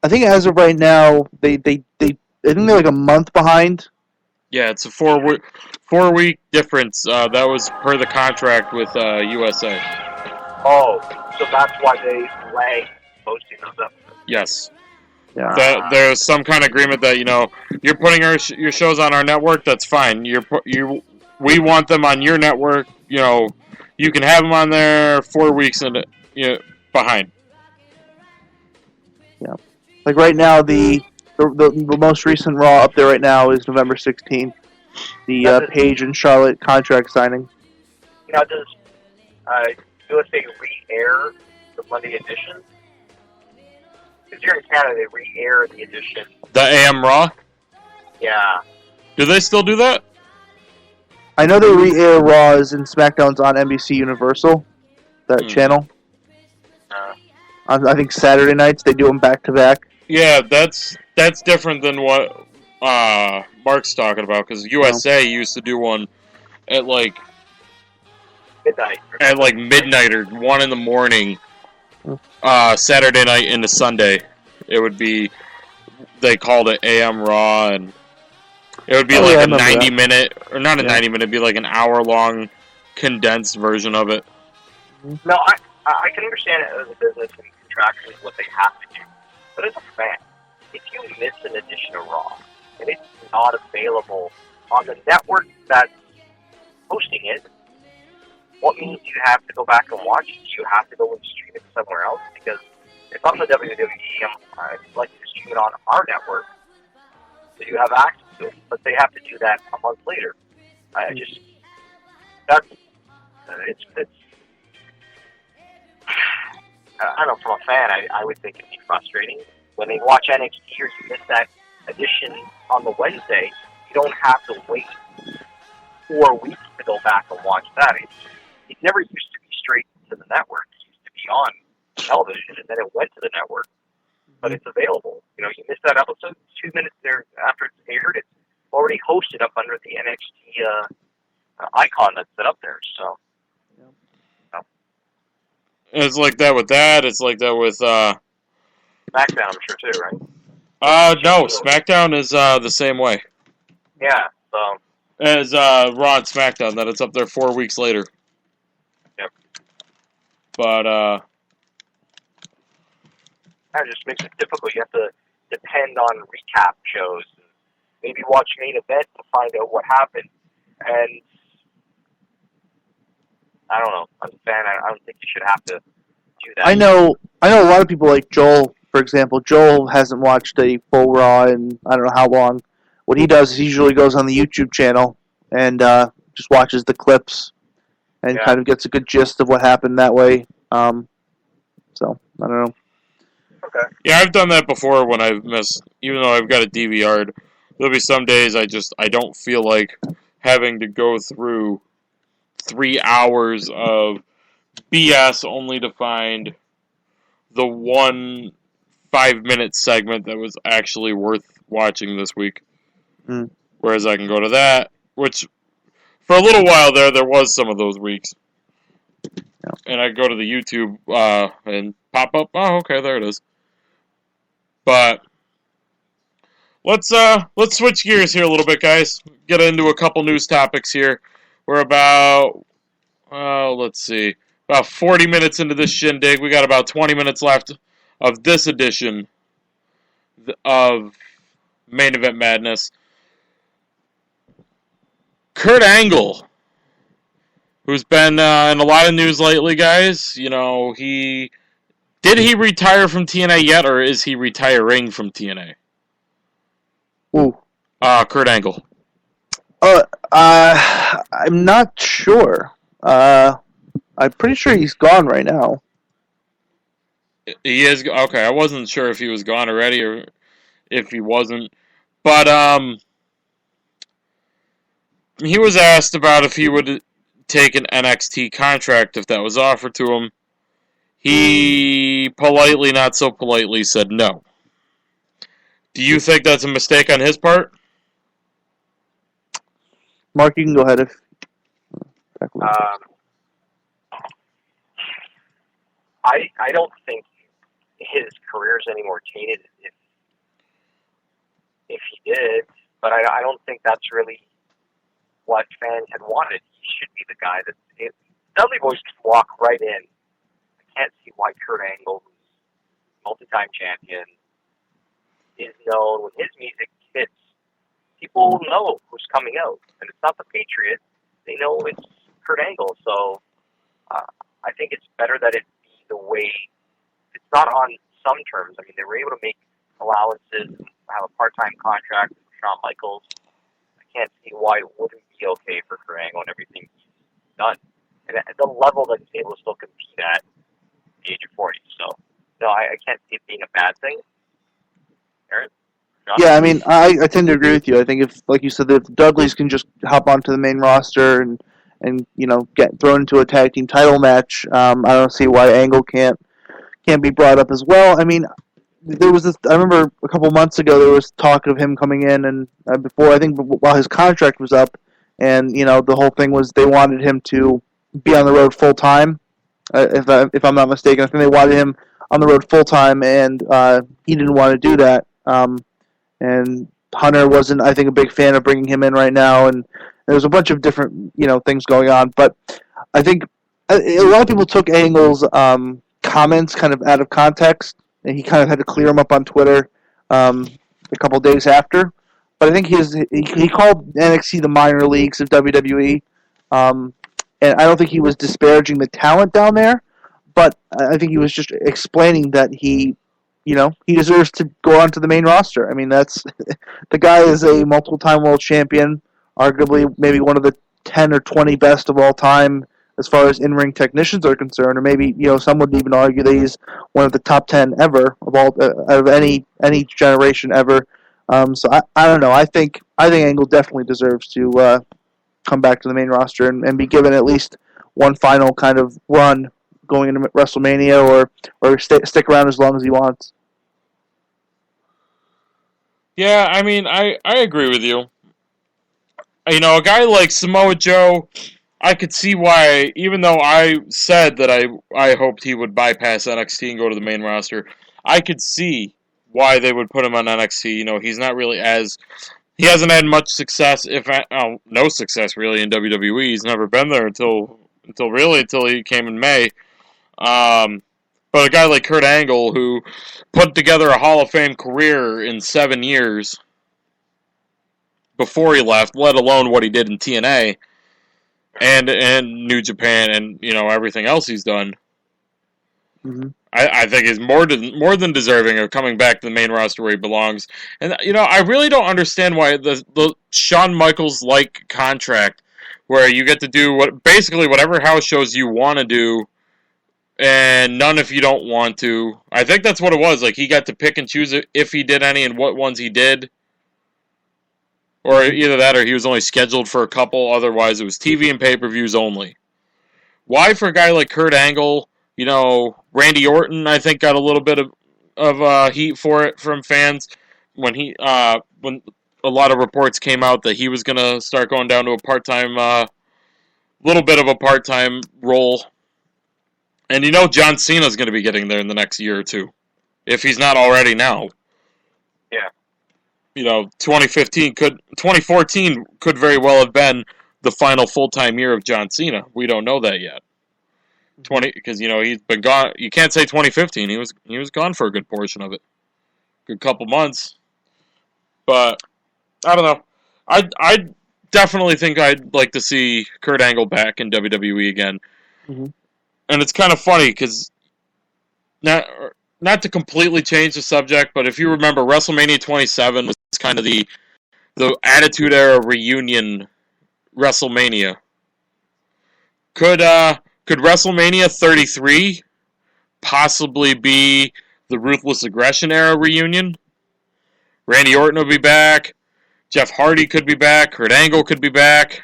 as of right now, I think they're a month behind. Yeah, it's a 4-week difference. That was per the contract with USA. Oh, so that's why they lag posting those episodes. Yes. Yeah. There's some kind of agreement that you're putting your shows on our network. That's fine. We want them on your network. You can have them on there 4 weeks behind. Yeah. Right now, the most recent Raw up there right now is November 16th. The Paige and Charlotte contract signing. Does USA re-air the Monday edition? Because here in Canada, they re-air the edition. The AM Raw? Yeah. Do they still do that? I know they re-air Raws and SmackDowns on NBC Universal, that channel. I think Saturday nights they do them back to back. Yeah, that's different than what Mark's talking about, because USA used to do one at midnight. At midnight or 1 in the morning, Saturday night into Sunday. It would be, they called it AM Raw, and it would be a 90-minute, or not a 90-minute, it'd be an hour-long condensed version of it. No, I can understand it as a business and contractually what they have to do. But as a fan, if you miss an edition of Raw, and it's not available on the network that's hosting it, what means you have to go back and watch it? Do you have to go and stream it somewhere else? Because if I'm the WWE, I'd like to stream it on our network, so you have access to it. But they have to do that a month later. It's I don't know, from a fan, I would think it'd be frustrating. When they watch NXT or you miss that edition on the Wednesday, you don't have to wait 4 weeks to go back and watch that. It never used to be straight to the network. It used to be on television, and then it went to the network. But it's available. You miss that episode 2 minutes there after it's aired. It's already hosted up under the NXT icon that's set up there. So. It's like that with that. It's like that with SmackDown, I'm sure too, right? No, SmackDown is the same way. Yeah, so as Raw and SmackDown, that it's up there 4 weeks later. Yep. But that just makes it difficult. You have to depend on recap shows, and maybe watch main event to find out what happened. And I don't know. As a fan, I don't think you should have to do that. I know a lot of people like Joel, for example. Joel hasn't watched a full Raw in I don't know how long. What he does is he usually goes on the YouTube channel and just watches the clips and kind of gets a good gist of what happened that way. So, I don't know. Okay. Yeah, I've done that before when I've missed, even though I've got a DVR'd. There'll be some days I don't feel like having to go through 3 hours of BS only to find the one 5-minute segment that was actually worth watching this week. Whereas I can go to that, which for a little while there was some of those weeks. and I go to the YouTube and pop up. Oh, okay, there it is. But let's switch gears here a little bit, guys. Get into a couple news topics here. We're about let's see, about 40 minutes into this shindig. We got about 20 minutes left of this edition of Main Event Madness. Kurt Angle, who's been in a lot of news lately, guys. You know, did he retire from TNA yet, or is he retiring from TNA? Ooh. Kurt Angle. I'm not sure. I'm pretty sure he's gone right now. He is okay. I wasn't sure if he was gone already or if he wasn't, but he was asked about if he would take an NXT contract if that was offered to him. He politely, not so politely, said no. Do you think that's a mistake on his part? Mark, you can go ahead if. I don't think his career is any more tainted if he did, but I don't think that's really what fans had wanted. He should be the guy that Dudley Boyz could walk right in. I can't see why Kurt Angle, who's multi-time champion, is known when his music hits. People know who's coming out, and it's not the Patriot. They know it's Kurt Angle. So I think it's better that it be the way. It's not on some terms. I mean, they were able to make allowances and have a part-time contract with Shawn Michaels. I can't see why it wouldn't be okay for Kurt Angle and everything he's done. And at the level that he's able to still compete at the age of 40. So, no, I can't see it being a bad thing. Aaron? John? Yeah, I mean, I tend to agree with you. I think if, like you said, if Dudleys can just hop onto the main roster and you know, get thrown into a tag team title match, I don't see why Angle can't be brought up as well. I mean, there was this. I remember a couple months ago there was talk of him coming in, and before I think while his contract was up, and you know the whole thing was they wanted him to be on the road full time. If I'm not mistaken, I think they wanted him on the road full time, and he didn't want to do that. And Hunter wasn't, I think, a big fan of bringing him in right now, and there's a bunch of different things going on. But I think a lot of people took Angle's comments kind of out of context, and he kind of had to clear them up on Twitter a couple days after. But I think he called NXT the minor leagues of WWE, and I don't think he was disparaging the talent down there, but I think he was just explaining that he deserves to go onto the main roster. I mean, that's the guy is a multiple-time world champion, arguably maybe one of the 10 or 20 best of all time as far as in-ring technicians are concerned, or maybe some would even argue that he's one of the top 10 ever of all out of any generation ever. So I don't know. I think Angle definitely deserves to come back to the main roster and be given at least one final kind of run going into WrestleMania, or stick around as long as he wants. Yeah, I mean, I agree with you. A guy like Samoa Joe, I could see why, even though I said that I hoped he would bypass NXT and go to the main roster, I could see why they would put him on NXT. He's not really he hasn't had much success, no success really in WWE. He's never been there until he came in May. But a guy like Kurt Angle, who put together a Hall of Fame career in 7 years before he left, let alone what he did in TNA and New Japan and everything else he's done, Mm-hmm. I think is more than deserving of coming back to the main roster where he belongs. And I really don't understand why the Shawn Michaels like contract, where you get to do basically whatever house shows you want to do, and none if you don't want to. I think that's what it was. Like, he got to pick and choose if he did any and what ones he did. Or either that or he was only scheduled for a couple. Otherwise, it was TV and pay-per-views only. Why for a guy like Kurt Angle? Randy Orton, I think, got a little bit of heat for it from fans when a lot of reports came out that he was going to start going down to a part-time, little bit of a part-time role And you know John Cena's going to be getting there in the next year or two, if he's not already now. Yeah. 2014 could very well have been the final full-time year of John Cena. We don't know that yet. Because he's been gone. You can't say 2015. He was gone for a good portion of it, good couple months. But I don't know. I definitely think I'd like to see Kurt Angle back in WWE again. Mm-hmm. And it's kind of funny because not to completely change the subject, but if you remember, WrestleMania 27 was kind of the Attitude Era reunion WrestleMania. Could WrestleMania 33 possibly be the Ruthless Aggression Era reunion? Randy Orton will be back. Jeff Hardy could be back. Kurt Angle could be back.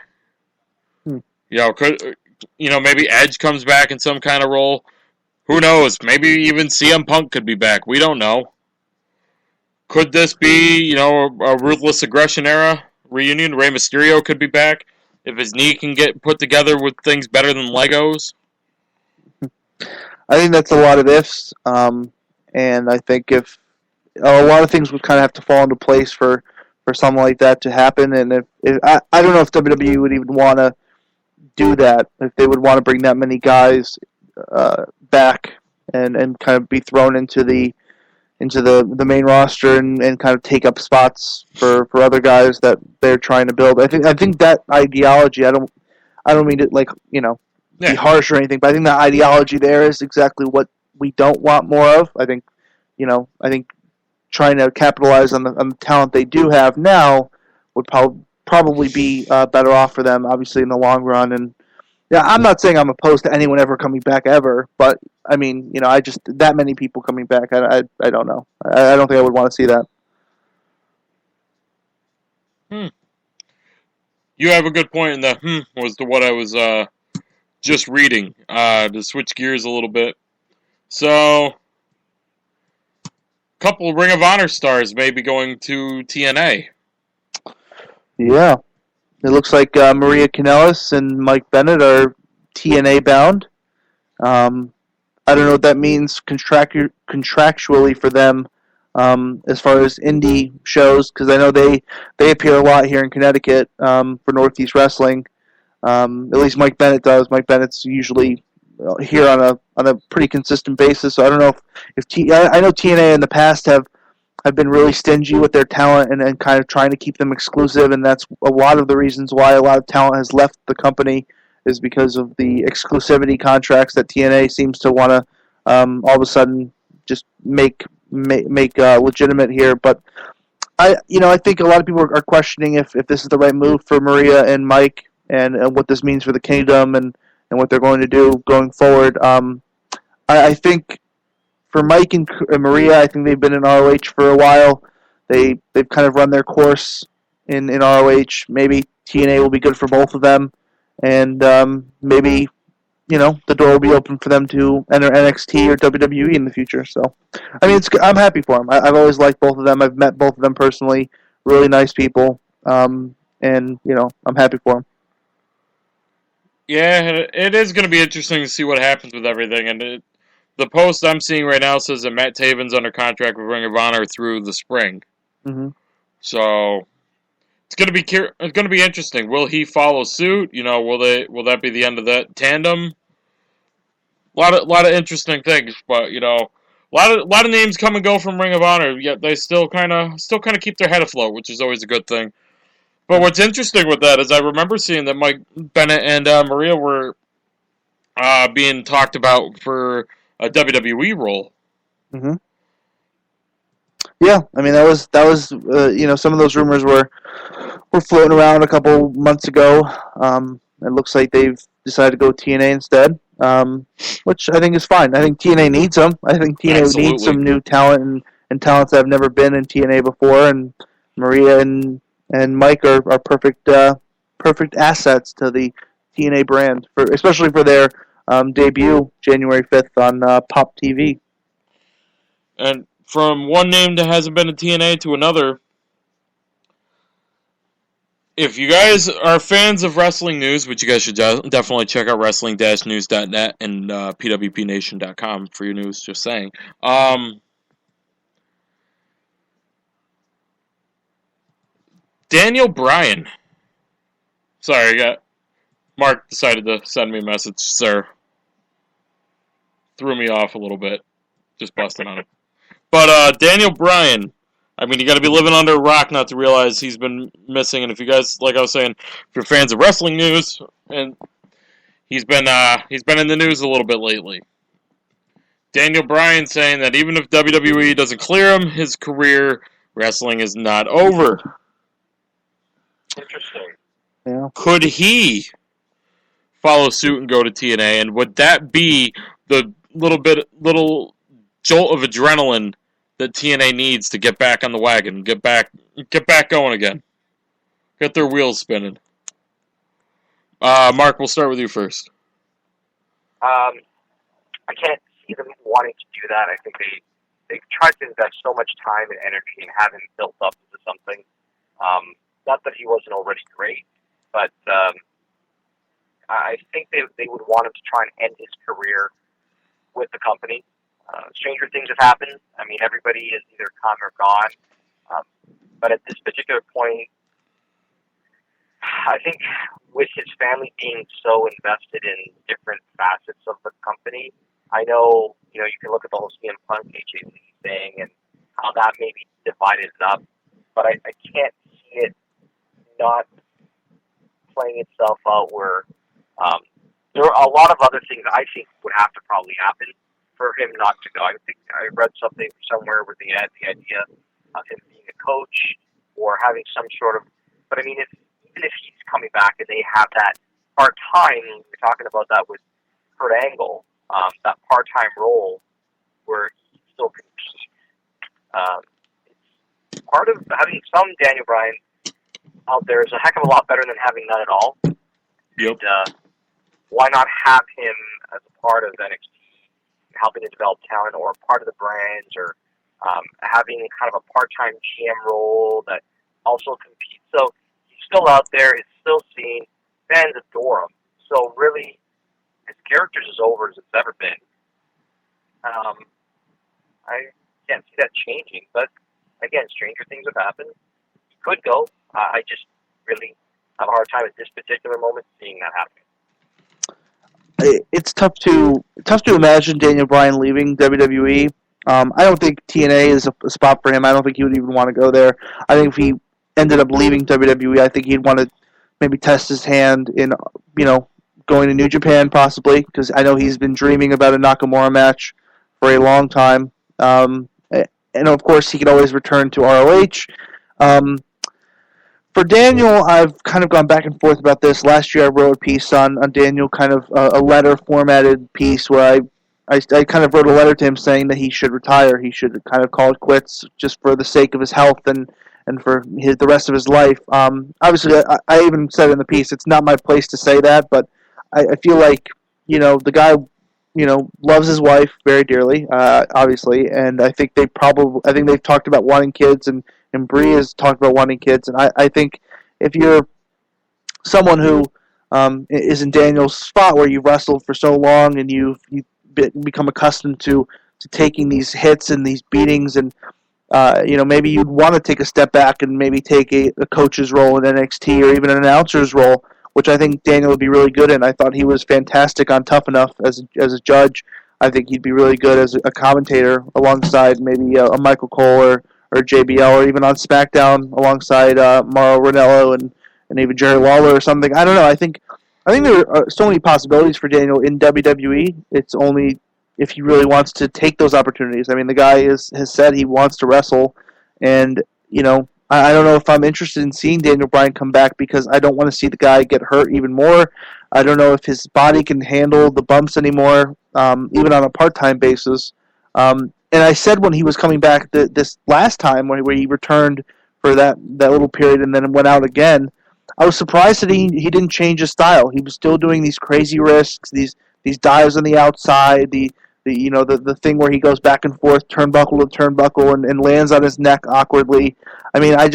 Maybe Edge comes back in some kind of role. Who knows? Maybe even CM Punk could be back. We don't know. Could this be, a Ruthless Aggression Era reunion? Rey Mysterio could be back if his knee can get put together with things better than Legos. I think that's a lot of ifs, and I think if a lot of things would kind of have to fall into place for something like that to happen, and if I don't know if WWE would even want to do that, if they would want to bring that many guys back and kind of be thrown into the main roster and kind of take up spots for other guys that they're trying to build. I think that ideology. I don't mean to be harsh or anything, but I think the ideology there is exactly what we don't want more of. I think trying to capitalize on the talent they do have now would probably be better off for them, obviously, in the long run. And yeah, I'm not saying I'm opposed to anyone ever coming back ever, but I mean, I just that many people coming back, I don't know. I don't think I would want to see that. You have a good point in that. Was to what I was just reading. To switch gears a little bit. So, couple Ring of Honor stars may be going to TNA. Yeah. It looks like Maria Kanellis and Mike Bennett are TNA bound. I don't know what that means contractually for them as far as indie shows, because I know they appear a lot here in Connecticut for Northeast Wrestling. At least Mike Bennett does. Mike Bennett's usually here on a pretty consistent basis. So I don't know if I know TNA in the past have been really stingy with their talent and kind of trying to keep them exclusive, and that's a lot of the reasons why a lot of talent has left the company is because of the exclusivity contracts that TNA seems to want to all of a sudden just make legitimate here. But I think a lot of people are questioning if this is the right move for Maria and Mike and what this means for the Kingdom and what they're going to do going forward. I think for Mike and Maria, I think they've been in ROH for a while. They've kind of run their course in ROH. Maybe TNA will be good for both of them, and maybe the door will be open for them to enter NXT or WWE in the future. So, I mean, I'm happy for them. I've always liked both of them. I've met both of them personally. Really nice people, and I'm happy for them. Yeah, it is going to be interesting to see what happens with everything, and the post I'm seeing right now says that Matt Taven's under contract with Ring of Honor through the spring. Mm-hmm. So it's going to be interesting. Will he follow suit? Will that be the end of that tandem? A lot of interesting things, but a lot of names come and go from Ring of Honor. Yet they still kind of keep their head afloat, which is always a good thing. But what's interesting with that is I remember seeing that Mike Bennett and Maria were being talked about for a WWE role. Mm-hmm. Yeah, I mean that was some of those rumors were floating around a couple months ago. It looks like they've decided to go TNA instead, which I think is fine. I think TNA needs them. I think TNA needs some new talent and talents that have never been in TNA before. And Maria and Mike are perfect assets to the TNA brand, especially for their debut January 5th on Pop TV. And from one name that hasn't been in TNA to another, if you guys are fans of wrestling news, which you guys should definitely check out wrestling-news.net and pwpnation.com for your news, just saying. Daniel Bryan. Sorry, Mark decided to send me a message, sir. Threw me off a little bit. Just busting on him. But Daniel Bryan, I mean, you got to be living under a rock not to realize he's been missing. And if you guys, like I was saying, if you're fans of wrestling news, and he's been in the news a little bit lately. Daniel Bryan saying that even if WWE doesn't clear him, his career wrestling is not over. Interesting. Yeah. Could he follow suit and go to TNA? And would that be the little jolt of adrenaline that TNA needs to get back on the wagon, get back going again, get their wheels spinning? Mark, we'll start with you first. I can't see them wanting to do that. I think they tried to invest so much time and energy and have him built up into something. Not that he wasn't already great, but I think they would want him to try and end his career with the company. Stranger things have happened. I mean, everybody is either come or gone. But at this particular point, I think with his family being so invested in different facets of the company, I know, you can look at the whole CM Punk AJ Lee thing and how that maybe divided it up, but I can't see it not playing itself out where there are a lot of other things I think would have to probably happen for him not to go. I think I read something somewhere with the idea of him being a coach or having some sort of, but I mean, even if he's coming back and they have that part-time, we're talking about that with Kurt Angle, that part-time role where he still competes. It's part of having some Daniel Bryan out there is a heck of a lot better than having none at all. Yep. And, why not have him as a part of NXT, helping to develop talent, or part of the brands, or having kind of a part-time GM role that also competes. So he's still out there. It's still seen. Fans adore him. So really, his character's as over as it's ever been. I can't see that changing. But again, stranger things have happened. He could go. I just really have a hard time at this particular moment seeing that happening. It's tough to imagine Daniel Bryan leaving WWE. I don't think TNA is a spot for him. I don't think he would even want to go there. I think if he ended up leaving WWE, I think he'd want to maybe test his hand in, going to New Japan possibly, because I know he's been dreaming about a Nakamura match for a long time. And of course, he could always return to ROH. For Daniel, I've kind of gone back and forth about this. Last year I wrote a piece on Daniel, kind of a letter formatted piece where I kind of wrote a letter to him saying that he should retire. He should kind of call it quits just for the sake of his health and for the rest of his life. Obviously, I even said in the piece, it's not my place to say that, but I feel like, the guy, loves his wife very dearly, obviously, and I think they've talked about wanting kids, and Bree has talked about wanting kids, and I think if you're someone who is in Daniel's spot where you've wrestled for so long and you've become accustomed to taking these hits and these beatings, and maybe you'd want to take a step back and maybe take a coach's role in NXT or even an announcer's role, which I think Daniel would be really good in. I thought he was fantastic on Tough Enough as a judge. I think he'd be really good as a commentator alongside maybe a Michael Cole or JBL, or even on SmackDown alongside Mauro Ranallo and even Jerry Lawler or something. I don't know. I think there are so many possibilities for Daniel in WWE. It's only if he really wants to take those opportunities. I mean, the guy has said he wants to wrestle, and I don't know if I'm interested in seeing Daniel Bryan come back because I don't want to see the guy get hurt even more. I don't know if his body can handle the bumps anymore, even on a part-time basis. And I said when he was coming back this last time, where he returned for that little period and then went out again, I was surprised that he didn't change his style. He was still doing these crazy risks, these dives on the outside, the thing where he goes back and forth, turnbuckle to turnbuckle, and lands on his neck awkwardly. I mean, I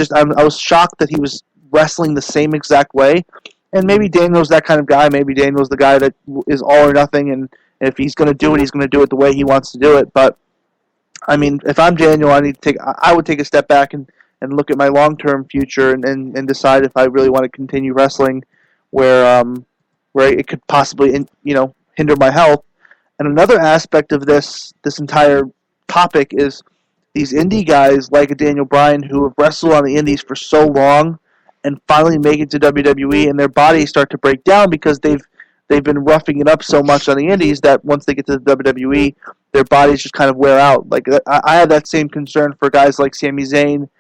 was shocked that he was wrestling the same exact way. And maybe Daniel's that kind of guy. Maybe Daniel's the guy that is all or nothing, and if he's going to do it, he's going to do it the way he wants to do it. But I mean, if I'm Daniel, I would take a step back and look at my long-term future and decide if I really want to continue wrestling where it could possibly hinder my health. And another aspect of this entire topic is these indie guys like a Daniel Bryan who have wrestled on the indies for so long and finally make it to WWE, and their bodies start to break down because they've been roughing it up so much on the indies that once they get to the WWE, their bodies just kind of wear out. Like I have that same concern for guys like Sami Zayn,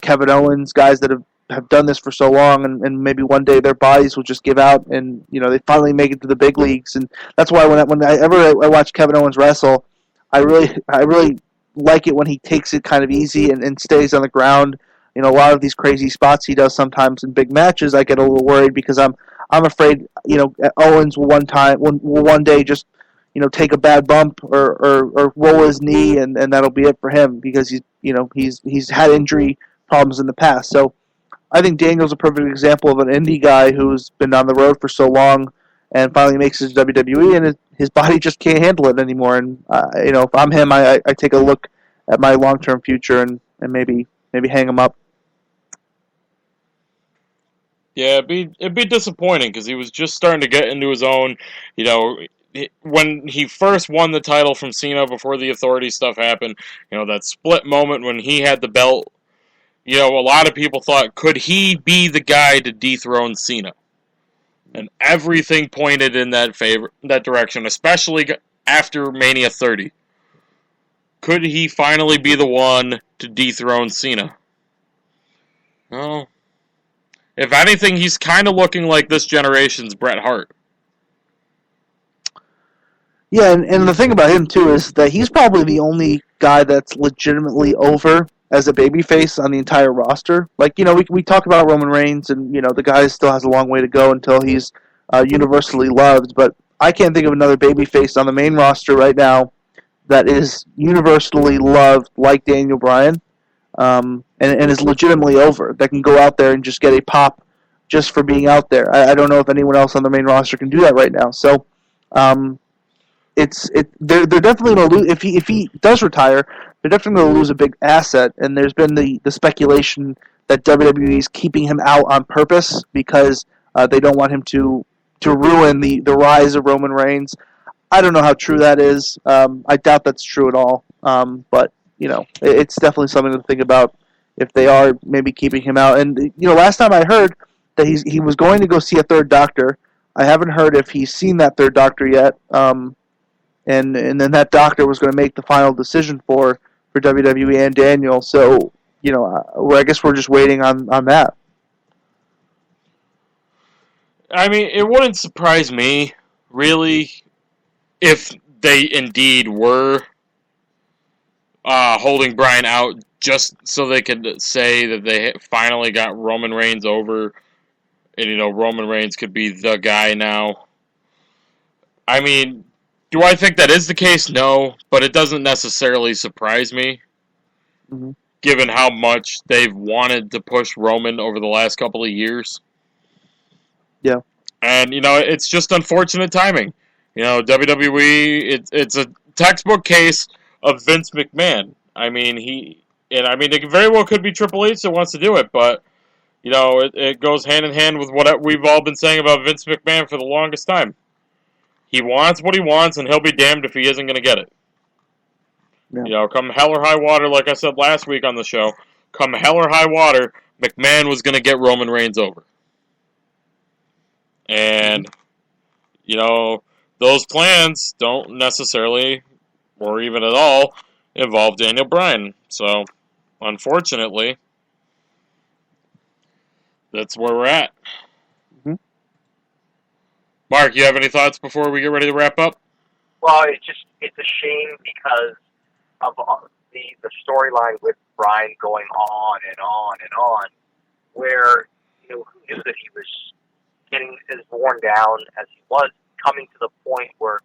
Kevin Owens, guys that have done this for so long, and maybe one day their bodies will just give out, and they finally make it to the big leagues. And that's why when I watch Kevin Owens wrestle, I really like it when he takes it kind of easy and stays on the ground. A lot of these crazy spots he does sometimes in big matches, I get a little worried because I'm afraid Owens will one day just take a bad bump or roll his knee, and that'll be it for him because he's had injury problems in the past. So I think Daniel's a perfect example of an indie guy who's been on the road for so long and finally makes his WWE, and his body just can't handle it anymore. And if I'm him, I take a look at my long-term future and maybe hang him up. Yeah, it'd be disappointing because he was just starting to get into his own. When he first won the title from Cena before the Authority stuff happened, that split moment when he had the belt, a lot of people thought, could he be the guy to dethrone Cena? And everything pointed in that direction, especially after Mania 30. Could he finally be the one to dethrone Cena? Well, if anything, he's kind of looking like this generation's Bret Hart. Yeah, and the thing about him, too, is that he's probably the only guy that's legitimately over as a babyface on the entire roster. Like, we talk about Roman Reigns, and, the guy still has a long way to go until he's universally loved, but I can't think of another babyface on the main roster right now that is universally loved like Daniel Bryan. And is legitimately over, that can go out there and just get a pop just for being out there. I don't know if anyone else on the main roster can do that right now. So, they're definitely going to lose if he does retire. They're definitely going to lose a big asset. And there's been the speculation that WWE is keeping him out on purpose because they don't want him to ruin the rise of Roman Reigns. I don't know how true that is. I doubt that's true at all. But it's definitely something to think about if they are maybe keeping him out. And last time I heard that he was going to go see a third doctor. I haven't heard if he's seen that third doctor yet. And then that doctor was going to make the final decision for WWE and Daniel. So I guess we're just waiting on that. I mean, it wouldn't surprise me really if they indeed were holding Bryan out just so they could say that they finally got Roman Reigns over, and Roman Reigns could be the guy now. I mean, do I think that is the case? No, but it doesn't necessarily surprise me, given how much they've wanted to push Roman over the last couple of years. Yeah, and it's just unfortunate timing. WWE, it's a textbook case of Vince McMahon. I mean, it very well could be Triple H that wants to do it, but, it goes hand in hand with what we've all been saying about Vince McMahon for the longest time. He wants what he wants, and he'll be damned if he isn't going to get it. Yeah. Come hell or high water, like I said last week on the show, come hell or high water, McMahon was going to get Roman Reigns over. And, those plans don't necessarily, or even at all, involve Daniel Bryan. So, unfortunately, that's where we're at. Mm-hmm. Mark, you have any thoughts before we get ready to wrap up? Well, it's a shame because of the storyline with Bryan going on and on and on, where who knew that he was getting as worn down as he was, coming to the point where,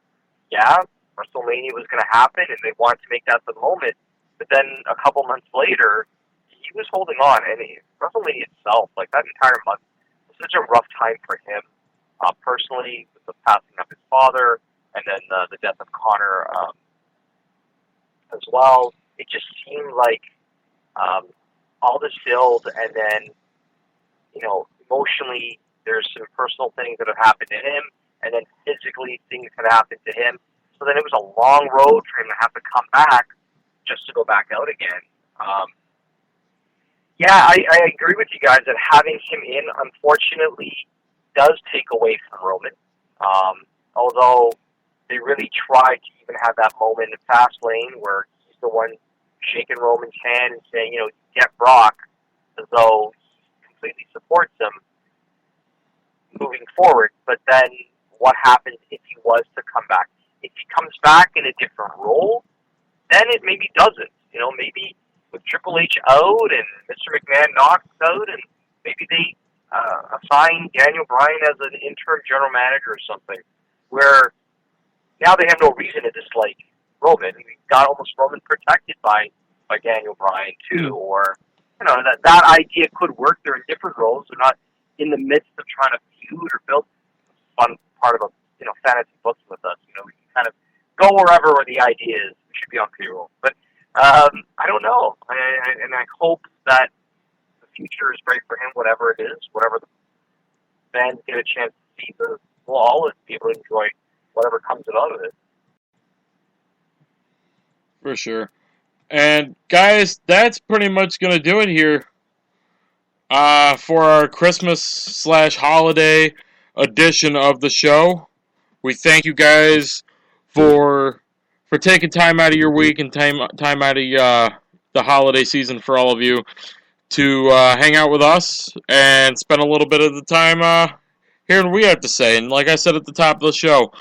WrestleMania was going to happen and they wanted to make that the moment. But then a couple months later, he he was holding on, and WrestleMania itself, like that entire month, was such a rough time for him personally, with the passing of his father, and then the death of Connor as well. It just seemed like all this filled, and then, you know, emotionally, there's some personal things that have happened to him, and then physically things had happened to him. So then it was a long road for him to have to come back just to go back out again. I agree with you guys that having him in, unfortunately, does take away from Roman. Although they really tried to even have that moment in Fastlane where he's the one shaking Roman's hand and saying, you know, get Brock, as though he completely supports him moving forward. But then what happens if he was to come back? If he comes back in a different role, then it maybe doesn't. You know, maybe with Triple H out and Mr. McMahon knocked out, and maybe they assign Daniel Bryan as an interim general manager or something, where now they have no reason to dislike Roman. We got almost Roman protected by Daniel Bryan too, or, you know, that idea could work. They're in different roles. They're not in the midst of trying to feud or build fun part of a, you know, fantasy books with us. You know, we can kind of go wherever the idea is. We should be on payroll, but I don't know, and I hope that the future is great for him, whatever it is, whatever the fans get a chance to see. We'll all be able to enjoy whatever comes out of it. For sure. And guys, that's pretty much going to do it here for our Christmas/holiday edition of the show. We thank you guys for taking time out of your week and time out of the holiday season for all of you to hang out with us and spend a little bit of the time hearing what we have to say. And like I said at the top of the show,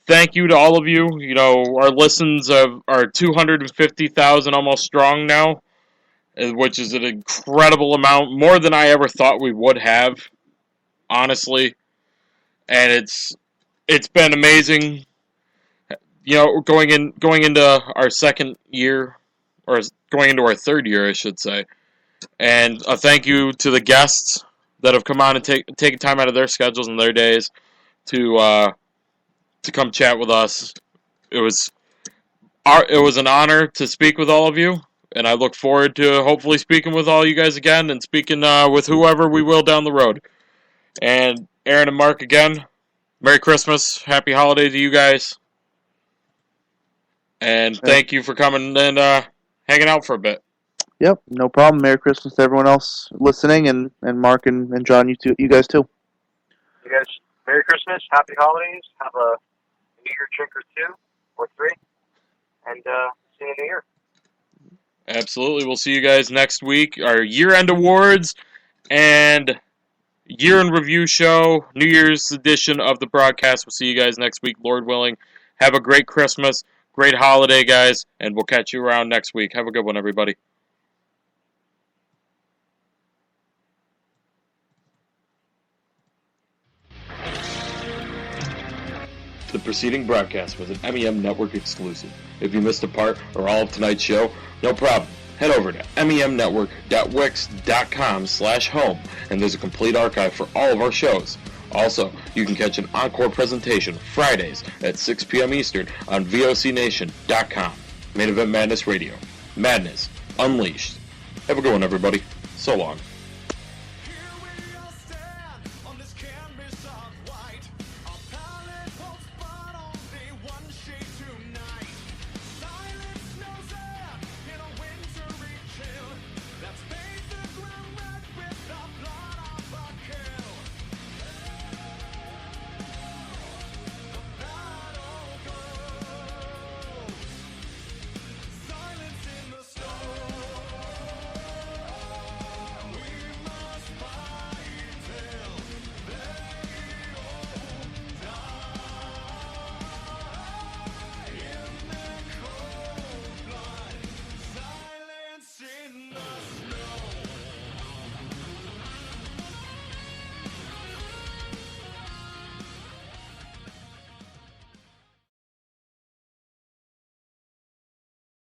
thank you to all of you. You know, our listens are 250,000 almost strong now, which is an incredible amount, more than I ever thought we would have, honestly. And it's been amazing. You know, going into our second year, or going into our third year, I should say. And a thank you to the guests that have come on and taken time out of their schedules and their days to come chat with us. It was an honor to speak with all of you, and I look forward to hopefully speaking with all you guys again and speaking with whoever we will down the road. And Aaron and Mark, again, Merry Christmas, Happy Holiday to you guys. And thank you for coming and hanging out for a bit. Yep, no problem. Merry Christmas to everyone else listening, and Mark and John, you guys too. You guys, Merry Christmas, Happy Holidays, have a New Year drink or two, or three, and see you in the New Year. Absolutely. We'll see you guys next week. Our year-end awards and year-end review show, New Year's edition of the broadcast. We'll see you guys next week, Lord willing. Have a great Christmas. Great holiday, guys, and we'll catch you around next week. Have a good one, everybody. The preceding broadcast was an MEM Network exclusive. If you missed a part or all of tonight's show, no problem. Head over to memnetwork.wix.com/home, and there's a complete archive for all of our shows. Also, you can catch an encore presentation Fridays at 6 p.m. Eastern on VOCNation.com. Main Event Madness Radio. Madness Unleashed. Have a good one, everybody. So long.